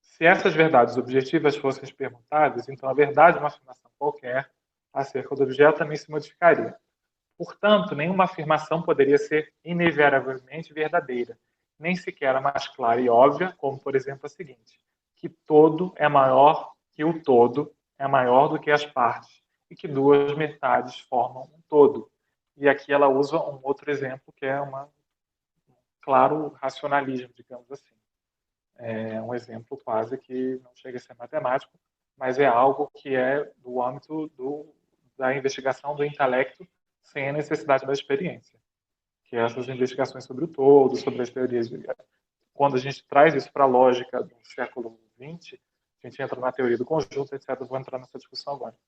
Se essas verdades objetivas fossem perguntadas, então a verdade de uma afirmação qualquer acerca do objeto também se modificaria. Portanto, nenhuma afirmação poderia ser inevitavelmente verdadeira, nem sequer a mais clara e óbvia, como, por exemplo, a seguinte: que todo é maior que o todo é maior do que as partes, e que duas metades formam um todo. E aqui ela usa um outro exemplo, que é um claro racionalismo, digamos assim. É um exemplo quase que não chega a ser matemático, mas é algo que é do âmbito da investigação do intelecto sem a necessidade da experiência. Que é essas investigações sobre o todo, sobre as teorias. Quando a gente traz isso para a lógica do século XX, a gente entra na teoria do conjunto, etc. Eu vou entrar nessa discussão agora.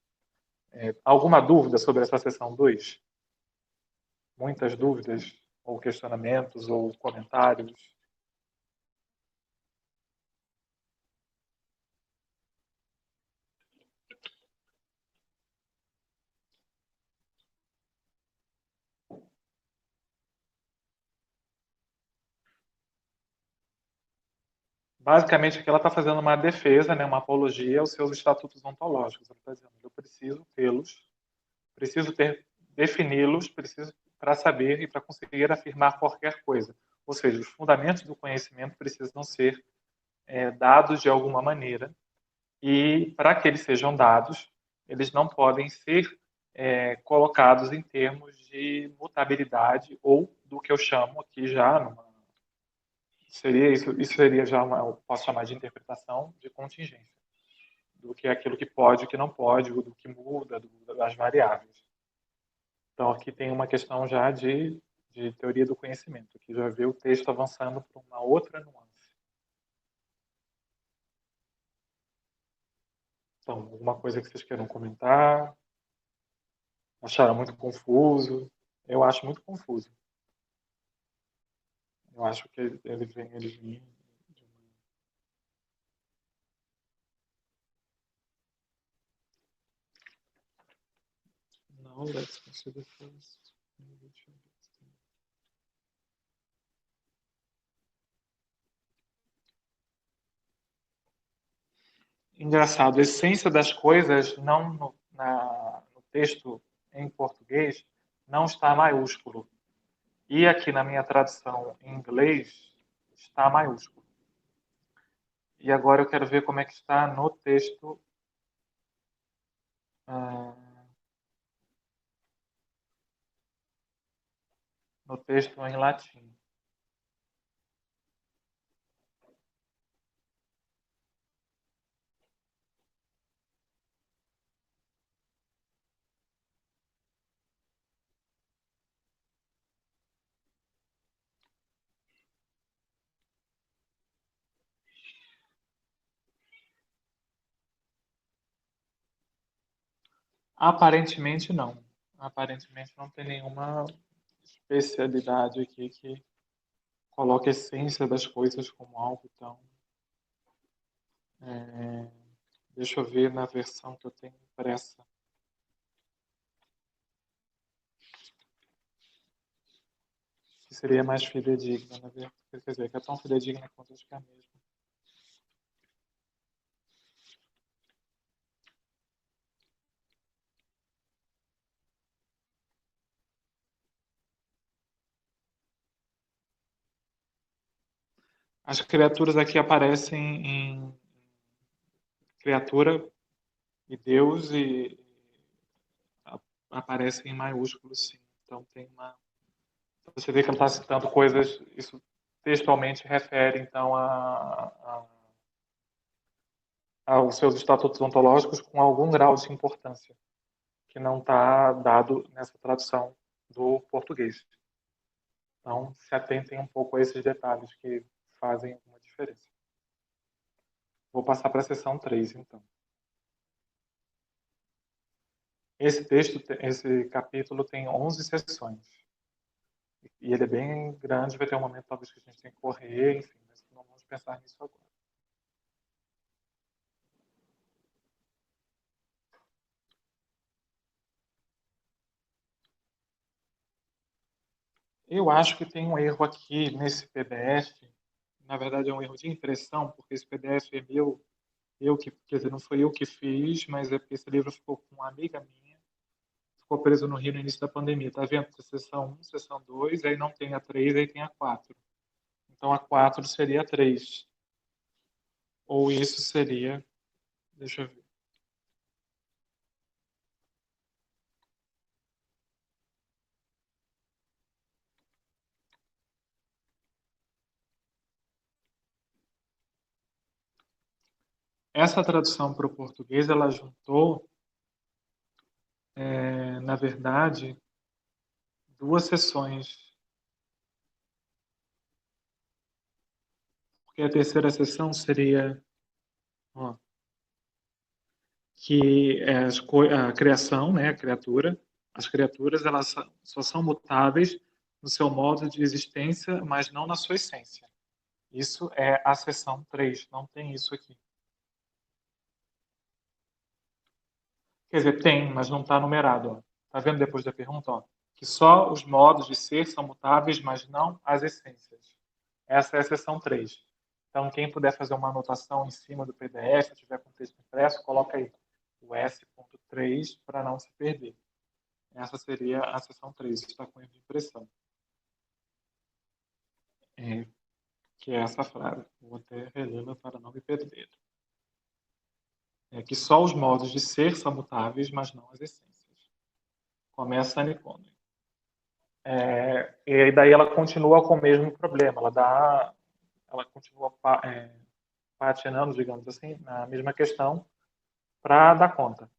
Alguma dúvida sobre essa seção 2? Muitas dúvidas, ou questionamentos, ou comentários? Basicamente, aqui ela está fazendo uma defesa, né, uma apologia aos seus estatutos ontológicos. Ela está dizendo, eu preciso tê-los, preciso defini-los, preciso para saber e para conseguir afirmar qualquer coisa. Ou seja, os fundamentos do conhecimento precisam ser dados de alguma maneira, e para que eles sejam dados, eles não podem ser colocados em termos de mutabilidade ou do que eu chamo aqui já isso seria já eu posso chamar de interpretação de contingência, do que é aquilo que pode, o que não pode, do que muda, das variáveis. Então aqui tem uma questão já de teoria do conhecimento, que já vê o texto avançando para uma outra nuance. Então, alguma coisa que vocês queiram comentar? Acharam muito confuso? Eu acho muito confuso. Eu acho que eles vêm Now let's consider first. Engraçado, a essência das coisas não no texto em português não está maiúsculo. E aqui na minha tradução em inglês está maiúsculo. E agora eu quero ver como é que está no texto. no texto em latim. Aparentemente não. Aparentemente não tem nenhuma especialidade aqui que coloque a essência das coisas como algo tão. Deixa eu ver na versão que eu tenho impressa. Que seria mais fidedigna, na verdade. Quer dizer, que é tão fidedigna quanto acho que é a mesma. As criaturas aqui aparecem em criatura e Deus e aparecem em maiúsculos, sim. Então tem uma. Você vê que ela está citando coisas. Isso textualmente refere, então, aos seus estatutos ontológicos com algum grau de importância, que não está dado nessa tradução do português. Então, se atentem um pouco a esses detalhes que fazem uma diferença. Vou passar para a seção 3, então. Esse capítulo tem 11 sessões. E ele é bem grande, vai ter um momento talvez que a gente tem que correr, enfim, mas não vamos pensar nisso agora. Eu acho que tem um erro aqui nesse PDF. Na verdade, é um erro de impressão, porque esse PDF é meu, quer dizer, não foi eu que fiz, mas é porque esse livro ficou com uma amiga minha, ficou preso no Rio no início da pandemia. Tá vendo? Sessão 1, sessão 2, aí não tem a 3, aí tem a 4. Então a 4 seria a 3. Ou isso seria. Deixa eu ver. Essa tradução para o português, ela juntou, na verdade, duas sessões. Porque a terceira sessão seria ó, que é a criação, né, a criatura. As criaturas elas só são mutáveis no seu modo de existência, mas não na sua essência. Isso é a seção 3, não tem isso aqui. Quer dizer, tem, mas não está numerado. Está vendo depois da pergunta? Ó? Que só os modos de ser são mutáveis, mas não as essências. Essa é a seção 3. Então, quem puder fazer uma anotação em cima do PDF, se tiver com texto impresso, coloca aí o S.3 para não se perder. Essa seria a seção 3, está com erro de impressão. Que é essa frase. Vou até relê-la para não me perder. É que só os modos de ser são mutáveis, mas não as essências. Começa a Niconden. E daí ela continua com o mesmo problema. Ela continua patinando, digamos assim, na mesma questão para dar conta.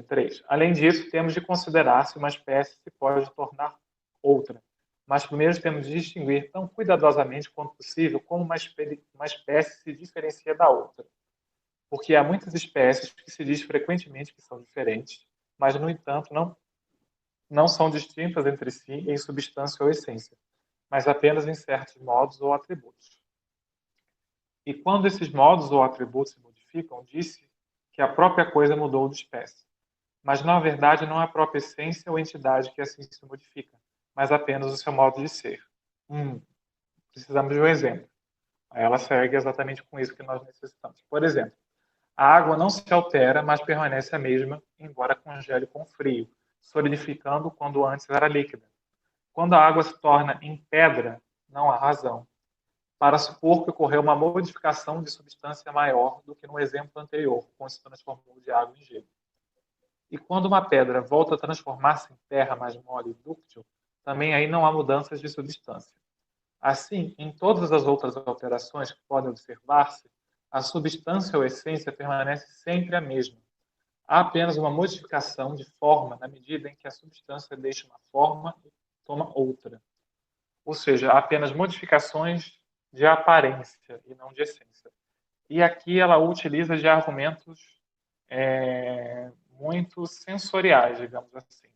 3. Além disso, temos de considerar se uma espécie se pode tornar outra. Mas primeiro temos de distinguir tão cuidadosamente quanto possível como uma espécie se diferencia da outra. Porque há muitas espécies que se diz frequentemente que são diferentes, mas, no entanto, não são distintas entre si em substância ou essência, mas apenas em certos modos ou atributos. E quando esses modos ou atributos se modificam, disse que a própria coisa mudou de espécie. Mas, na verdade, não é a própria essência ou entidade que assim se modifica, mas apenas o seu modo de ser. Precisamos de um exemplo. Ela segue exatamente com isso que nós necessitamos. Por exemplo, a água não se altera, mas permanece a mesma, embora congele com frio, solidificando quando antes era líquida. Quando a água se torna em pedra, não há razão para supor que ocorreu uma modificação de substância maior do que no exemplo anterior, quando se transformou de água em gelo. E quando uma pedra volta a transformar-se em terra mais mole e dúctil, também aí não há mudanças de substância. Assim, em todas as outras alterações que podem observar-se, a substância ou essência permanece sempre a mesma. Há apenas uma modificação de forma na medida em que a substância deixa uma forma e toma outra. Ou seja, há apenas modificações de aparência e não de essência. E aqui ela utiliza de argumentos muito sensoriais, digamos assim,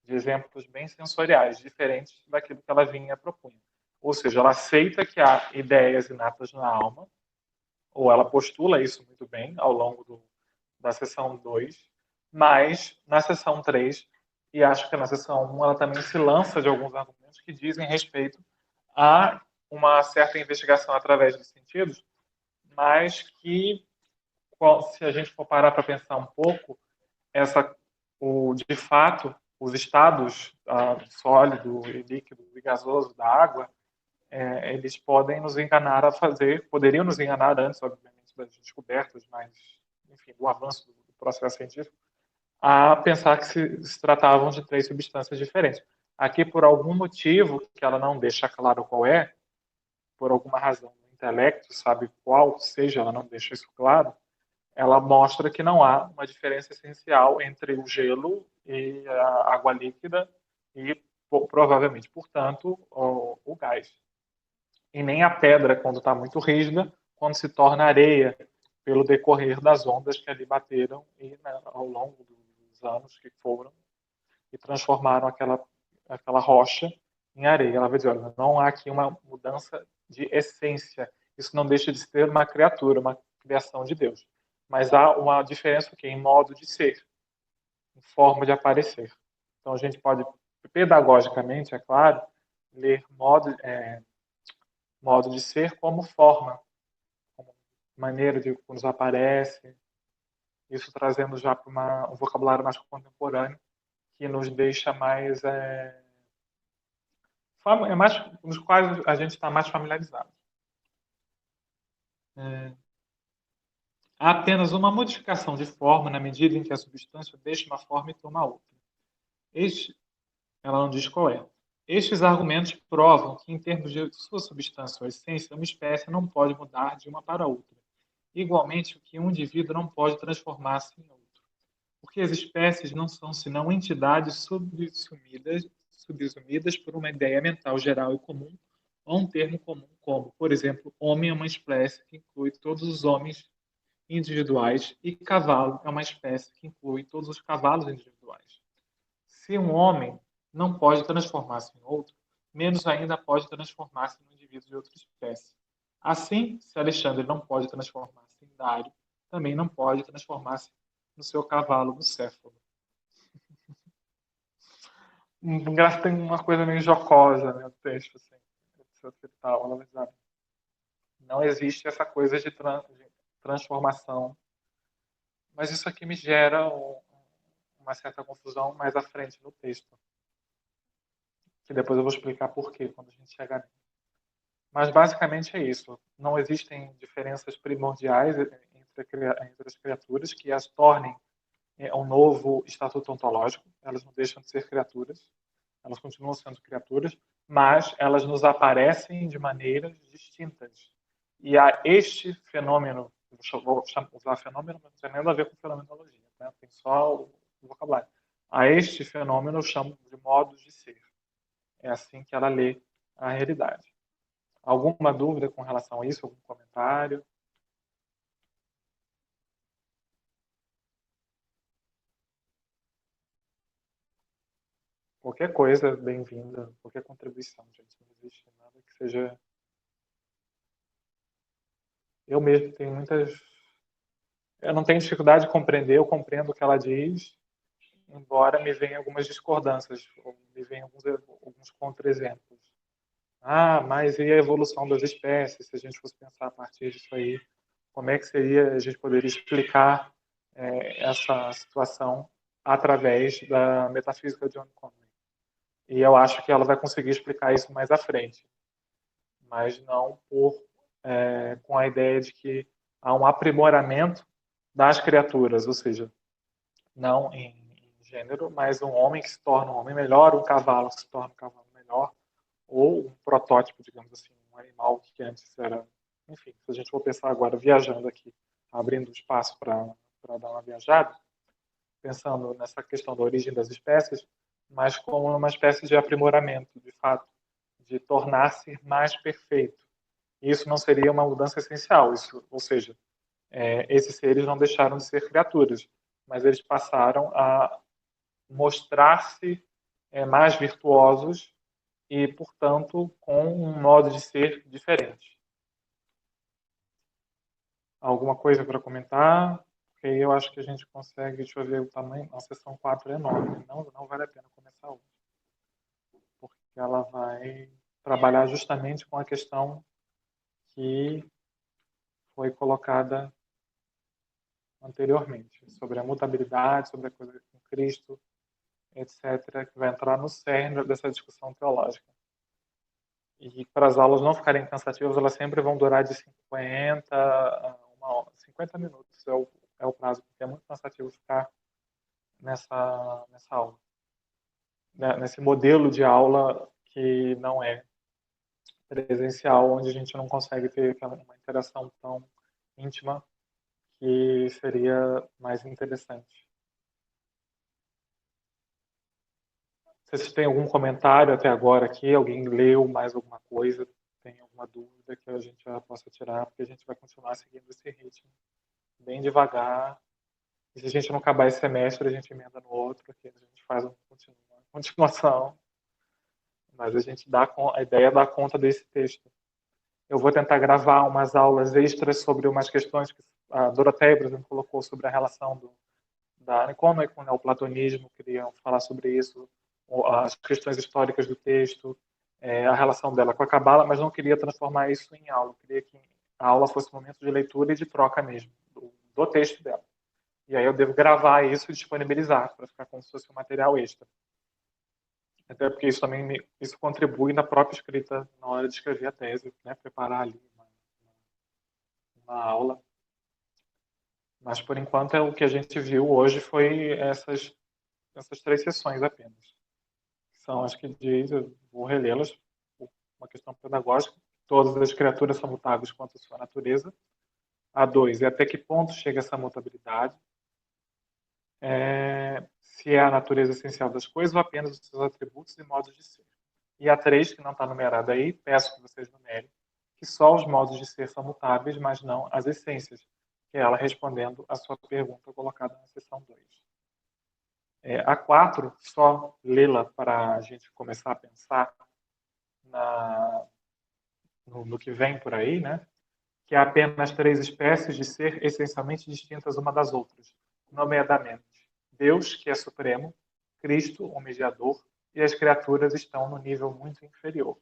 de exemplos bem sensoriais, diferentes daquilo que ela vinha propunha. Ou seja, ela aceita que há ideias inatas na alma, ou ela postula isso muito bem ao longo da sessão 2, mas na sessão 3, e acho que na sessão 1, ela também se lança de alguns argumentos que dizem respeito a uma certa investigação através dos sentidos, mas que, se a gente for parar para pensar um pouco, de fato, os estados sólido, líquido e gasoso da água, eles podem nos enganar poderiam nos enganar antes, obviamente, das descobertas, mas, enfim, do avanço do processo científico, a pensar que se tratavam de 3 substâncias diferentes. Aqui, por algum motivo, que ela não deixa claro qual é, por alguma razão do intelecto, sabe qual seja, ela não deixa isso claro, ela mostra que não há uma diferença essencial entre o gelo e a água líquida e, provavelmente, portanto, o gás. E nem a pedra, quando está muito rígida, quando se torna areia, pelo decorrer das ondas que ali bateram e, né, ao longo dos anos que foram e transformaram aquela rocha em areia. Ela vai dizer, olha, não há aqui uma mudança de essência. Isso não deixa de ser uma criatura, uma criação de Deus. Mas há uma diferença aqui em modo de ser, em forma de aparecer. Então, a gente pode, pedagogicamente, é claro, ler modo de ser como forma, como maneira de nos aparece, isso trazendo já para um vocabulário mais contemporâneo, que nos deixa mais, nos quais a gente está mais familiarizado. Há apenas uma modificação de forma na medida em que a substância deixa uma forma e toma outra. Ela não diz qual é. Estes argumentos provam que, em termos de sua substância ou essência, uma espécie não pode mudar de uma para outra. Igualmente, que um indivíduo não pode transformar-se em outro. Porque as espécies não são senão entidades subsumidas por uma ideia mental geral e comum, ou um termo comum, como, por exemplo, homem é uma espécie que inclui todos os homens individuais e cavalo é uma espécie que inclui todos os cavalos individuais. Se um homem não pode transformar-se em outro, menos ainda pode transformar-se em um indivíduo de outra espécie. Assim, se Alexandre não pode transformar-se em Dário, também não pode transformar-se no seu cavalo bucéfalo. Tem uma coisa meio jocosa no texto, assim. Não existe essa coisa de transformação. Mas isso aqui me gera uma certa confusão mais à frente no texto. Que depois eu vou explicar por quê quando a gente chegar nele. Mas basicamente é isso. Não existem diferenças primordiais entre as criaturas que as tornem um novo estatuto ontológico. Elas não deixam de ser criaturas. Elas continuam sendo criaturas, mas elas nos aparecem de maneiras distintas. E há este fenômeno, vou usar fenômeno, mas não tem nada a ver com fenomenologia, né? Tem só o vocabulário. A este fenômeno eu chamo de modos de ser. É assim que ela lê a realidade. Alguma dúvida com relação a isso? Algum comentário? Qualquer coisa, bem-vinda. Qualquer contribuição, gente. Não existe nada que seja... Eu mesmo tenho muitas... Eu não tenho dificuldade de compreender, eu compreendo o que ela diz, embora me venham algumas discordâncias, ou me venham alguns contra-exemplos. Mas e a evolução das espécies, se a gente fosse pensar a partir disso aí? Como é que a gente poderia explicar essa situação através da metafísica de John Conway? E eu acho que ela vai conseguir explicar isso mais à frente, mas não com a ideia de que há um aprimoramento das criaturas, ou seja, não em gênero, mas um homem que se torna um homem melhor, um cavalo que se torna um cavalo melhor, ou um protótipo, digamos assim, um animal que antes era... Enfim, se a gente for pensar agora, viajando aqui, abrindo espaço para dar uma viajada, pensando nessa questão da origem das espécies, mas como uma espécie de aprimoramento, de fato, de tornar-se mais perfeito. Isso não seria uma mudança essencial, isso, ou seja, esses seres não deixaram de ser criaturas, mas eles passaram a mostrar-se mais virtuosos e, portanto, com um modo de ser diferente. Alguma coisa para comentar? Porque aí eu acho que a gente consegue, deixa eu ver o tamanho, a sessão 4 é enorme, não vale a pena começar hoje. Porque ela vai trabalhar justamente com a questão que foi colocada anteriormente, sobre a mutabilidade, sobre a coisa com Cristo, etc., que vai entrar no cerne dessa discussão teológica. E para as aulas não ficarem cansativas, elas sempre vão durar de 50 a 50 minutos é o prazo, porque é muito cansativo ficar nessa aula. Nesse modelo de aula que não é presencial, onde a gente não consegue ter uma interação tão íntima que seria mais interessante. Vocês têm algum comentário até agora aqui? Alguém leu mais alguma coisa? Tem alguma dúvida que a gente já possa tirar? Porque a gente vai continuar seguindo esse ritmo bem devagar. E se a gente não acabar esse semestre, a gente emenda no outro, aqui a gente faz uma continuação. Mas a ideia é dar conta desse texto. Eu vou tentar gravar umas aulas extras sobre umas questões que a Doroteia, por exemplo, colocou sobre a relação da Nicono e com o neoplatonismo, queriam falar sobre isso, as questões históricas do texto, a relação dela com a Cabala, mas não queria transformar isso em aula. Eu queria que a aula fosse um momento de leitura e de troca mesmo, do texto dela. E aí eu devo gravar isso e disponibilizar, para ficar como se fosse um material extra. Até porque isso também isso contribui na própria escrita, na hora de escrever a tese, né? Preparar ali uma aula. Mas, por enquanto, o que a gente viu hoje foi essas 3 sessões apenas. São as que diz, eu vou relê-las, uma questão pedagógica, todas as criaturas são mutáveis quanto à sua natureza. A 2 é até que ponto chega essa mutabilidade. Se é a natureza essencial das coisas ou apenas os seus atributos e modos de ser. E a 3, que não está numerada aí, peço que vocês numerem, que só os modos de ser são mutáveis, mas não as essências, que é ela respondendo a sua pergunta colocada na seção 2. A 4, só lê-la para a gente começar a pensar no que vem por aí, né? Que há apenas 3 espécies de ser essencialmente distintas uma das outras, nomeadamente Deus, que é supremo, Cristo, o mediador, e as criaturas estão no nível muito inferior.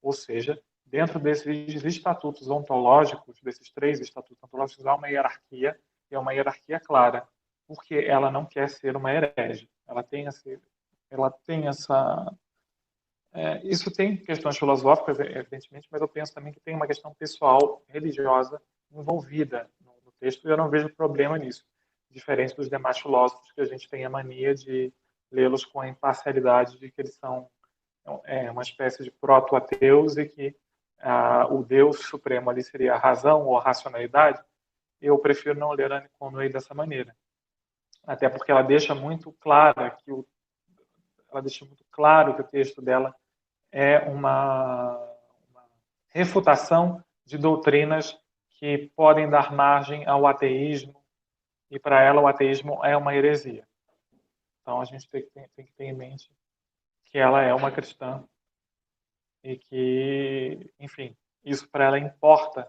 Ou seja, dentro desses estatutos ontológicos, desses 3 estatutos ontológicos, há uma hierarquia, e é uma hierarquia clara, porque ela não quer ser uma herege. Ela tem essa... isso tem questões filosóficas, evidentemente, mas eu penso também que tem uma questão pessoal, religiosa, envolvida no texto, e eu não vejo problema nisso, diferente dos demais filósofos, que a gente tem a mania de lê-los com a imparcialidade de que eles são uma espécie de proto-ateus e que o Deus supremo ali seria a razão ou a racionalidade. Eu prefiro não ler a Nicono dessa maneira, até porque ela deixa muito claro que o texto dela é uma refutação de doutrinas que podem dar margem ao ateísmo, e para ela o ateísmo é uma heresia. Então a gente tem que ter em mente que ela é uma cristã e que, enfim, isso para ela importa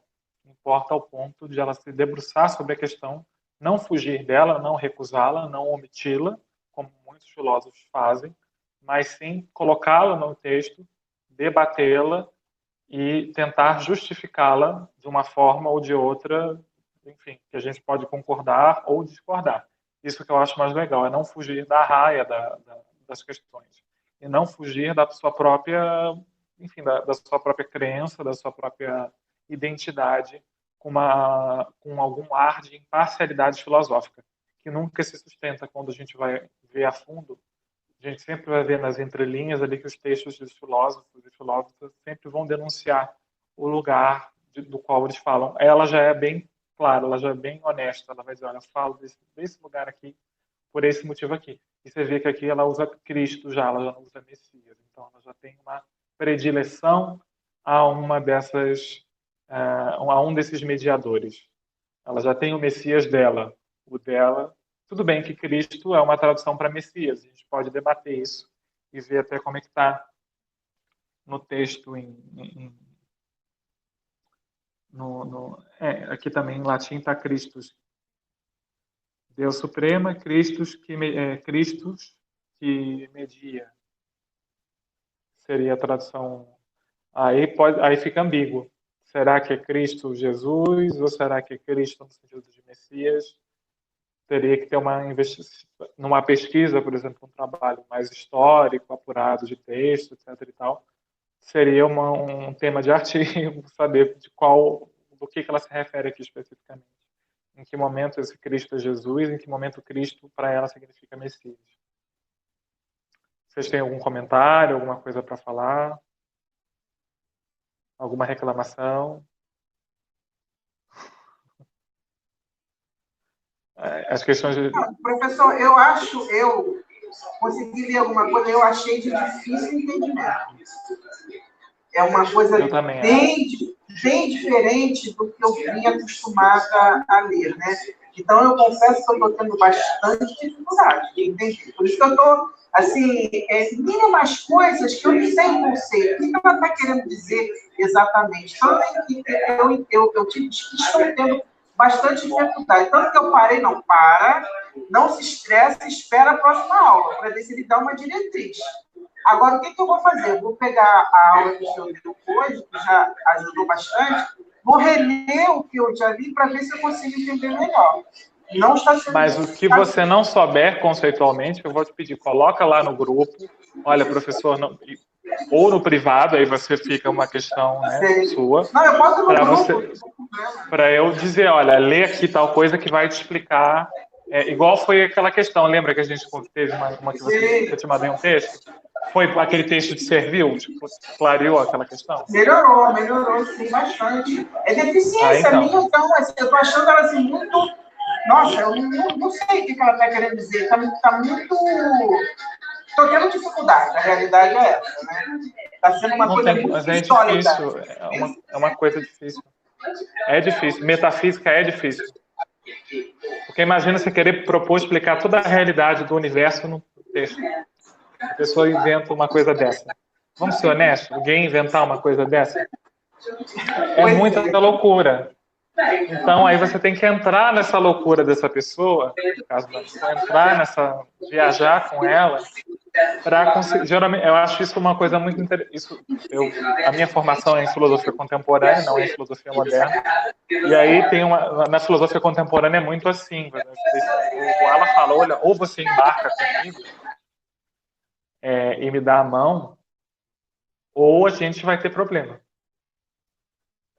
ao ponto de ela se debruçar sobre a questão, não fugir dela, não recusá-la, não omiti-la, como muitos filósofos fazem, mas sim colocá-la no texto, debatê-la e tentar justificá-la de uma forma ou de outra, enfim, que a gente pode concordar ou discordar. Isso que eu acho mais legal, é não fugir da raia das questões e não fugir da sua própria, enfim, da sua própria crença, da sua própria identidade, com algum ar de imparcialidade filosófica, que nunca se sustenta quando a gente vai ver a fundo A gente sempre vai ver nas entrelinhas ali que os textos dos filósofos e filósofas sempre vão denunciar o lugar do qual eles falam. Ela já é bem clara, ela já é bem honesta. Ela vai dizer, olha, eu falo desse lugar aqui por esse motivo aqui. E você vê que aqui ela usa Cristo já, ela já não usa Messias. Então ela já tem uma predileção a uma dessas, a um desses mediadores. Ela já tem o Messias dela. O dela, tudo bem que Cristo é uma tradução para Messias. A gente pode debater isso e ver até como é que está no texto aqui também em latim está Christus, Deus Suprema, Christus que media. Seria a tradução. Aí fica ambíguo. Será que é Cristo Jesus ou será que é Cristo no sentido de Messias? Teria que ter numa pesquisa, por exemplo, um trabalho mais histórico, apurado de texto, etc. e tal. Seria um tema de artigo, saber do que ela se refere aqui especificamente. Em que momento esse Cristo é Jesus, em que momento Cristo para ela significa Messias. Vocês têm algum comentário, alguma coisa para falar? Alguma reclamação? As questões de... Professor, eu consegui ler alguma coisa, eu achei de difícil entendimento. É uma coisa bem diferente do que eu vinha acostumada a ler, né? Então, eu confesso que eu estou tendo bastante dificuldade de entender. Por isso que eu estou, assim, mínimas coisas que eu não sei o conceito. O que ela está querendo dizer exatamente? Então, eu estou tendo bastante dificuldade. Tanto que eu parei, não se estresse, espera a próxima aula, para ver se ele dá uma diretriz. Agora, o que eu vou fazer? Eu vou pegar a aula que o senhor deu hoje, que já ajudou bastante, vou reler o que eu já li para ver se eu consigo entender melhor. Não está sendo... Mas o que você não souber conceitualmente, eu vou te pedir, coloca lá no grupo, olha, professor, não... ou no privado, aí você fica uma questão, né, sua. Não, eu posso no grupo. Para eu dizer, olha, lê aqui tal coisa que vai te explicar. Igual foi aquela questão, lembra que a gente teve uma que eu te mandei um texto? Foi aquele texto que serviu? Tipo, clareou aquela questão? Melhorou, sim, bastante. É deficiência minha, então, assim, eu estou achando ela assim, muito... Nossa, eu não sei o que ela está querendo dizer. Está muito... Estou tendo dificuldade, a realidade é essa, né? Está sendo uma coisa muito histórica. Difícil, é uma coisa difícil. É difícil, metafísica é difícil. Porque imagina você querer propor explicar toda a realidade do universo no texto. A pessoa inventa uma coisa dessa. Vamos ser honestos? Alguém inventar uma coisa dessa? É muita loucura. Então, aí você tem que entrar nessa loucura dessa pessoa, no caso da pessoa, viajar com ela, para conseguir. Geralmente, eu acho isso uma coisa muito interessante. A minha formação é em filosofia contemporânea, não é em filosofia moderna. E aí na filosofia contemporânea é muito assim. O Ala fala, olha, ou você embarca comigo e me dá a mão, ou a gente vai ter problema.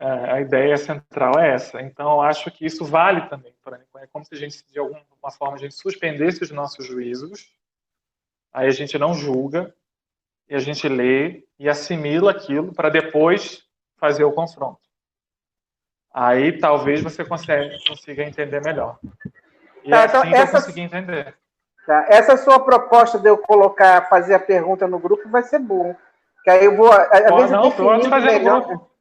A ideia central é essa. Então, eu acho que isso vale também. É como se a gente, de alguma forma, a gente suspendesse os nossos juízos, aí a gente não julga, e a gente lê e assimila aquilo para depois fazer o confronto. Aí talvez você consiga entender melhor. E é assim que eu consegui entender. Tá, essa sua proposta de eu fazer a pergunta no grupo vai ser boa. Que aí eu vou... pode fazer melhor. No grupo.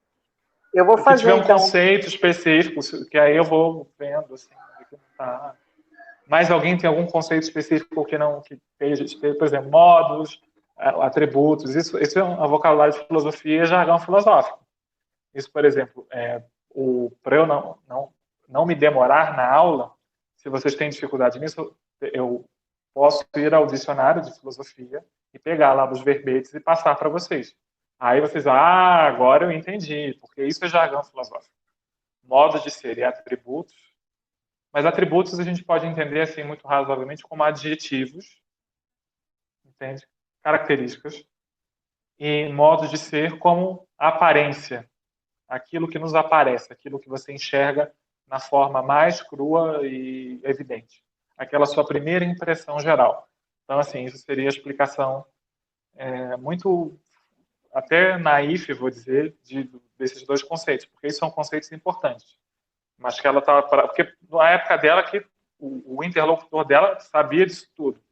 Eu vou fazer, se tiver um conceito específico, que aí eu vou vendo, assim, tá. Mas alguém tem algum conceito específico que esteja, por exemplo, modos, atributos, isso é um vocabulário de filosofia e jargão filosófico. Isso, por exemplo, para eu não me demorar na aula, se vocês têm dificuldade nisso, eu posso ir ao dicionário de filosofia e pegar lá os verbetes e passar para vocês. Aí vocês, agora eu entendi, porque isso é jargão filosófico. Modo de ser e atributos. Mas atributos a gente pode entender assim muito razoavelmente como adjetivos, entende? Características. E modos de ser como aparência. Aquilo que nos aparece, aquilo que você enxerga na forma mais crua e evidente. Aquela sua primeira impressão geral. Então, assim, isso seria a explicação muito, até naif, vou dizer, desses dois conceitos, porque eles são conceitos importantes. Mas que ela estava... Porque na época dela, que o interlocutor dela sabia disso tudo.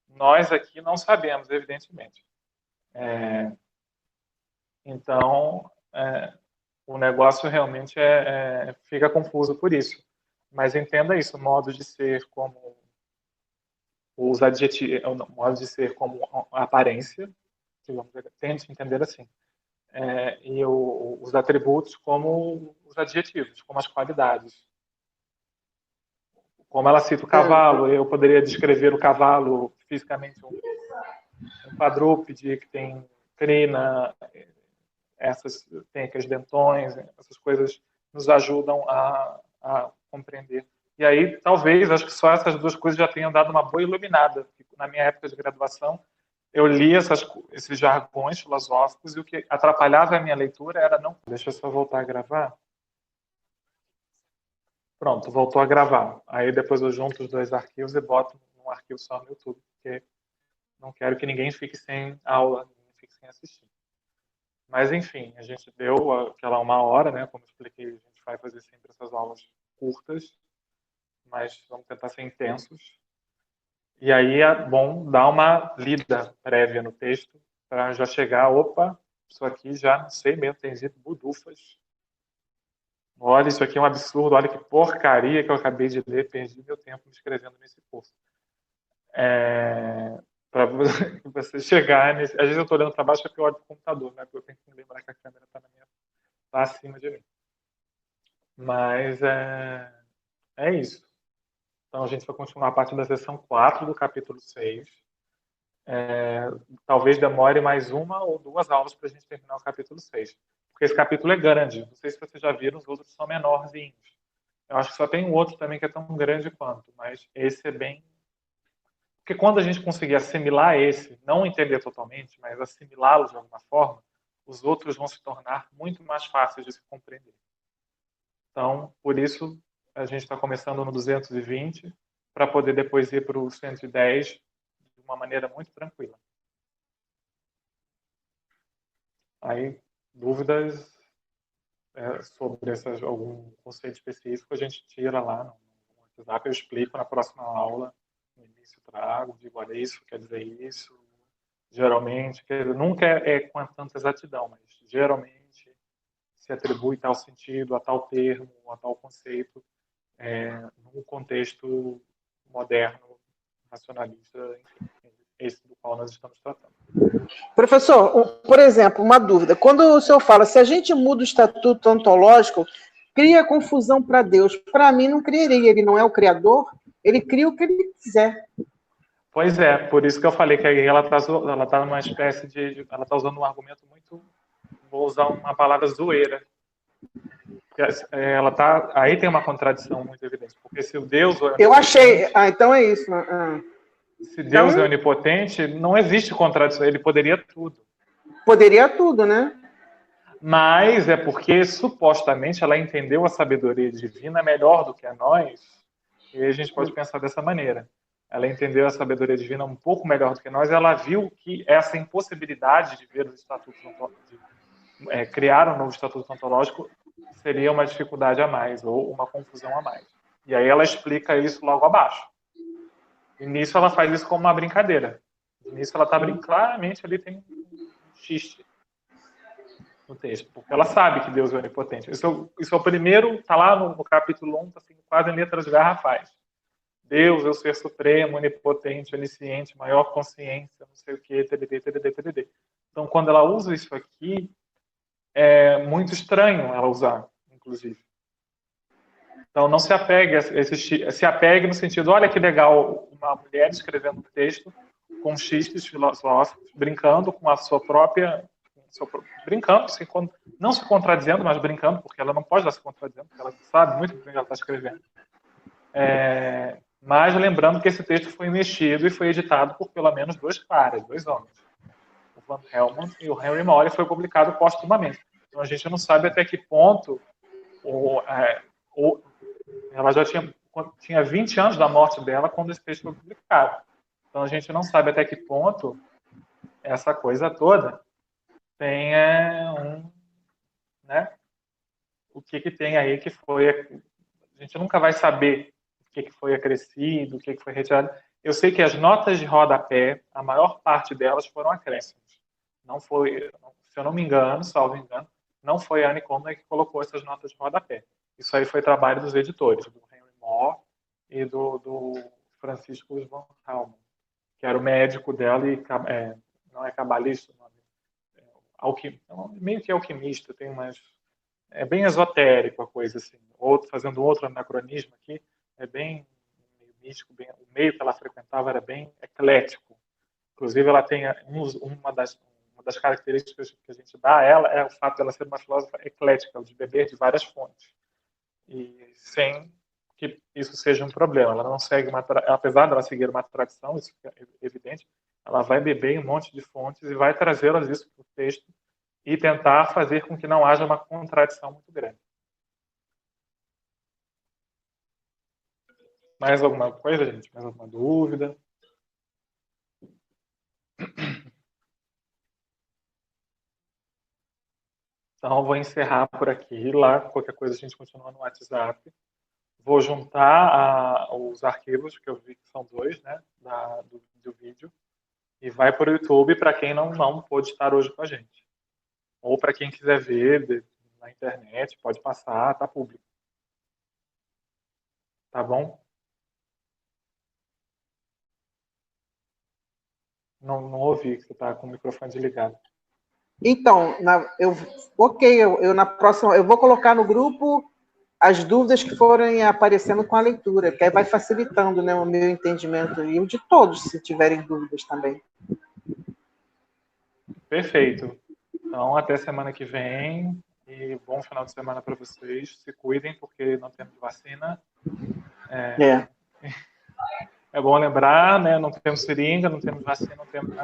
Nós aqui não sabemos, evidentemente. Então, o negócio realmente fica confuso por isso. Mas entenda isso, modo de ser como os adjetivos, modo de ser como a aparência, digamos, tente entender assim. E os atributos como os adjetivos, como as qualidades. Como ela cita o cavalo, eu poderia descrever o cavalo fisicamente um quadrúpede que tem crina, tem aqueles dentões, essas coisas nos ajudam a compreender. E aí, talvez, acho que só essas duas coisas já tenham dado uma boa iluminada. Na minha época de graduação, eu li esses jargões filosóficos e o que atrapalhava a minha leitura era não... Deixa eu só voltar a gravar. Pronto, voltou a gravar. Aí depois eu junto os dois arquivos e boto num arquivo só no YouTube, porque não quero que ninguém fique sem aula, ninguém fique sem assistir. Mas, enfim, a gente deu aquela 1 hora, né? Como eu expliquei, a gente vai fazer sempre essas aulas curtas, mas vamos tentar ser intensos. E aí é bom dar uma lida prévia no texto para já chegar, opa, isso aqui já não sei mesmo, tem dito budufas. Olha, isso aqui é um absurdo, olha que porcaria que eu acabei de ler, perdi meu tempo me escrevendo nesse curso. Para você chegar nesse... Às vezes eu estou olhando para baixo porque eu olho para o computador, né? Porque eu tenho que lembrar que a câmera está acima de mim. Mas é isso. Então a gente vai continuar a partir da sessão 4 do capítulo 6. Talvez demore mais 1 ou 2 aulas para a gente terminar o capítulo 6. Porque esse capítulo é grande. Não sei se vocês já viram, os outros são menorzinhos. Eu acho que só tem um outro também que é tão grande quanto, mas esse é bem... Porque quando a gente conseguir assimilar esse, não entender totalmente, mas assimilá-lo de alguma forma, os outros vão se tornar muito mais fáceis de se compreender. Então, por isso, a gente está começando no 220, para poder depois ir para o 110 de uma maneira muito tranquila. Aí, dúvidas sobre algum conceito específico, a gente tira lá no WhatsApp, eu explico na próxima aula. No início trago, digo, olha, isso quer dizer isso. Geralmente, nunca é com tanta exatidão, mas geralmente se atribui tal sentido a tal termo, a tal conceito, num contexto moderno, racionalista, enfim, esse do qual nós estamos tratando. Professor, por exemplo, uma dúvida. Quando o senhor fala, se a gente muda o estatuto ontológico, cria confusão para Deus. Para mim, não criaria. Ele não é o criador, ele cria o que ele quiser. Pois é, por isso que eu falei que aí ela está numa espécie de... Ela está usando um argumento muito... Vou usar uma palavra zoeira. Ela tá, aí tem uma contradição muito evidente, porque se o Deus... Eu achei... então é isso. Se Deus é onipotente, não existe contradição, ele poderia tudo. Poderia tudo, né? Mas é porque, supostamente, ela entendeu a sabedoria divina melhor do que a nós, e a gente pode pensar dessa maneira. Ela entendeu a sabedoria divina um pouco melhor do que nós, e ela viu que essa impossibilidade de ver os estatutos ontológicos, criar um novo estatuto ontológico, seria uma dificuldade a mais, ou uma confusão a mais. E aí ela explica isso logo abaixo. E nisso ela faz isso como uma brincadeira. Nisso ela está brincando, claramente ali tem um xiste no texto, porque ela sabe que Deus é onipotente. Isso é o primeiro, está lá no capítulo 1, assim, quase em letras garrafais. Deus é o ser supremo, onipotente, onisciente, maior consciência, não sei o que, tdd. Então, quando ela usa isso aqui, é muito estranho ela usar, inclusive. Então, não se apegue se apegue no sentido, olha que legal, uma mulher escrevendo um texto com xistes filosóficos, brincando com a sua própria... brincando, não se contradizendo, mas brincando, porque ela não pode estar se contradizendo, porque ela sabe muito bem o que ela está escrevendo. Mas lembrando que esse texto foi mexido e foi editado por pelo menos 2 caras, 2 homens. O Van Helmont e o Henry Moore, foi publicado póstumamente. Então a gente não sabe até que ponto ela já tinha 20 anos da morte dela quando esse texto foi publicado. Então, a gente não sabe até que ponto essa coisa toda tem né, o que tem aí que foi... A gente nunca vai saber o que foi acrescido, o que foi retirado. Eu sei que as notas de rodapé, a maior parte delas foram acréscimos. Não foi, se eu não me engano, salvo engano, não foi a Anne Comler que colocou essas notas de rodapé. Isso aí foi trabalho dos editores, do Henry Moore e do Francisco von Haumann, que era o médico dela e não é cabalista, não é, meio que alquimista, tem umas... É bem esotérico a coisa, assim. Fazendo outro anacronismo aqui, é bem místico, o meio que ela frequentava era bem eclético. Inclusive, ela tem uma das características que a gente dá a ela é o fato de ela ser uma filósofa eclética, de beber de várias fontes. E sem que isso seja um problema. Ela não segue apesar de ela seguir uma tradição, isso é evidente, ela vai beber em um monte de fontes e vai trazê-las isso para o texto e tentar fazer com que não haja uma contradição muito grande. Mais alguma coisa, gente? Mais alguma dúvida? Então, vou encerrar por aqui. Lá, qualquer coisa, a gente continua no WhatsApp. Vou juntar os arquivos, que eu vi que são 2, né, do vídeo, e vai para o YouTube para quem não pôde estar hoje com a gente. Ou para quem quiser ver na internet, pode passar, está público. Tá bom? Não ouvi, que você está com o microfone desligado. Então, eu na próxima, eu vou colocar no grupo as dúvidas que forem aparecendo com a leitura, que aí vai facilitando, né, o meu entendimento e o de todos, se tiverem dúvidas também. Perfeito. Então, até semana que vem e bom final de semana para vocês. Se cuidem, porque não temos vacina. É bom lembrar, né? Não temos seringa, não temos vacina, não temos...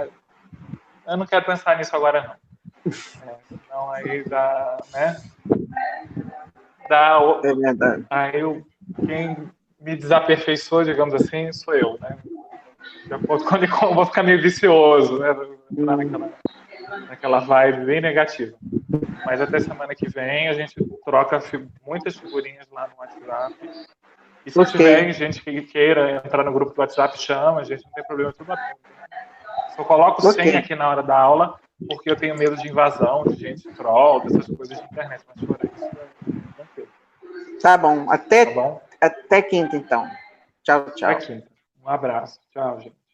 Eu não quero pensar nisso agora, não. Senão aí dá, né? É verdade. Aí quem me desaperfeiçoou, digamos assim, sou eu, né? Depois, quando eu vou ficar meio vicioso, né? Entrar naquela vibe bem negativa. Mas até semana que vem a gente troca muitas figurinhas lá no WhatsApp. E se tiver gente que queira entrar no grupo do WhatsApp, chama, a gente não tem problema, tudo aberto. Só coloco senha aqui na hora da aula, porque eu tenho medo de invasão, de gente troll, dessas coisas de internet. Mas fora isso, é tranquilo. Tá bom. Até quinta, então. Tchau, tchau. Até quinta. Um abraço. Tchau, gente.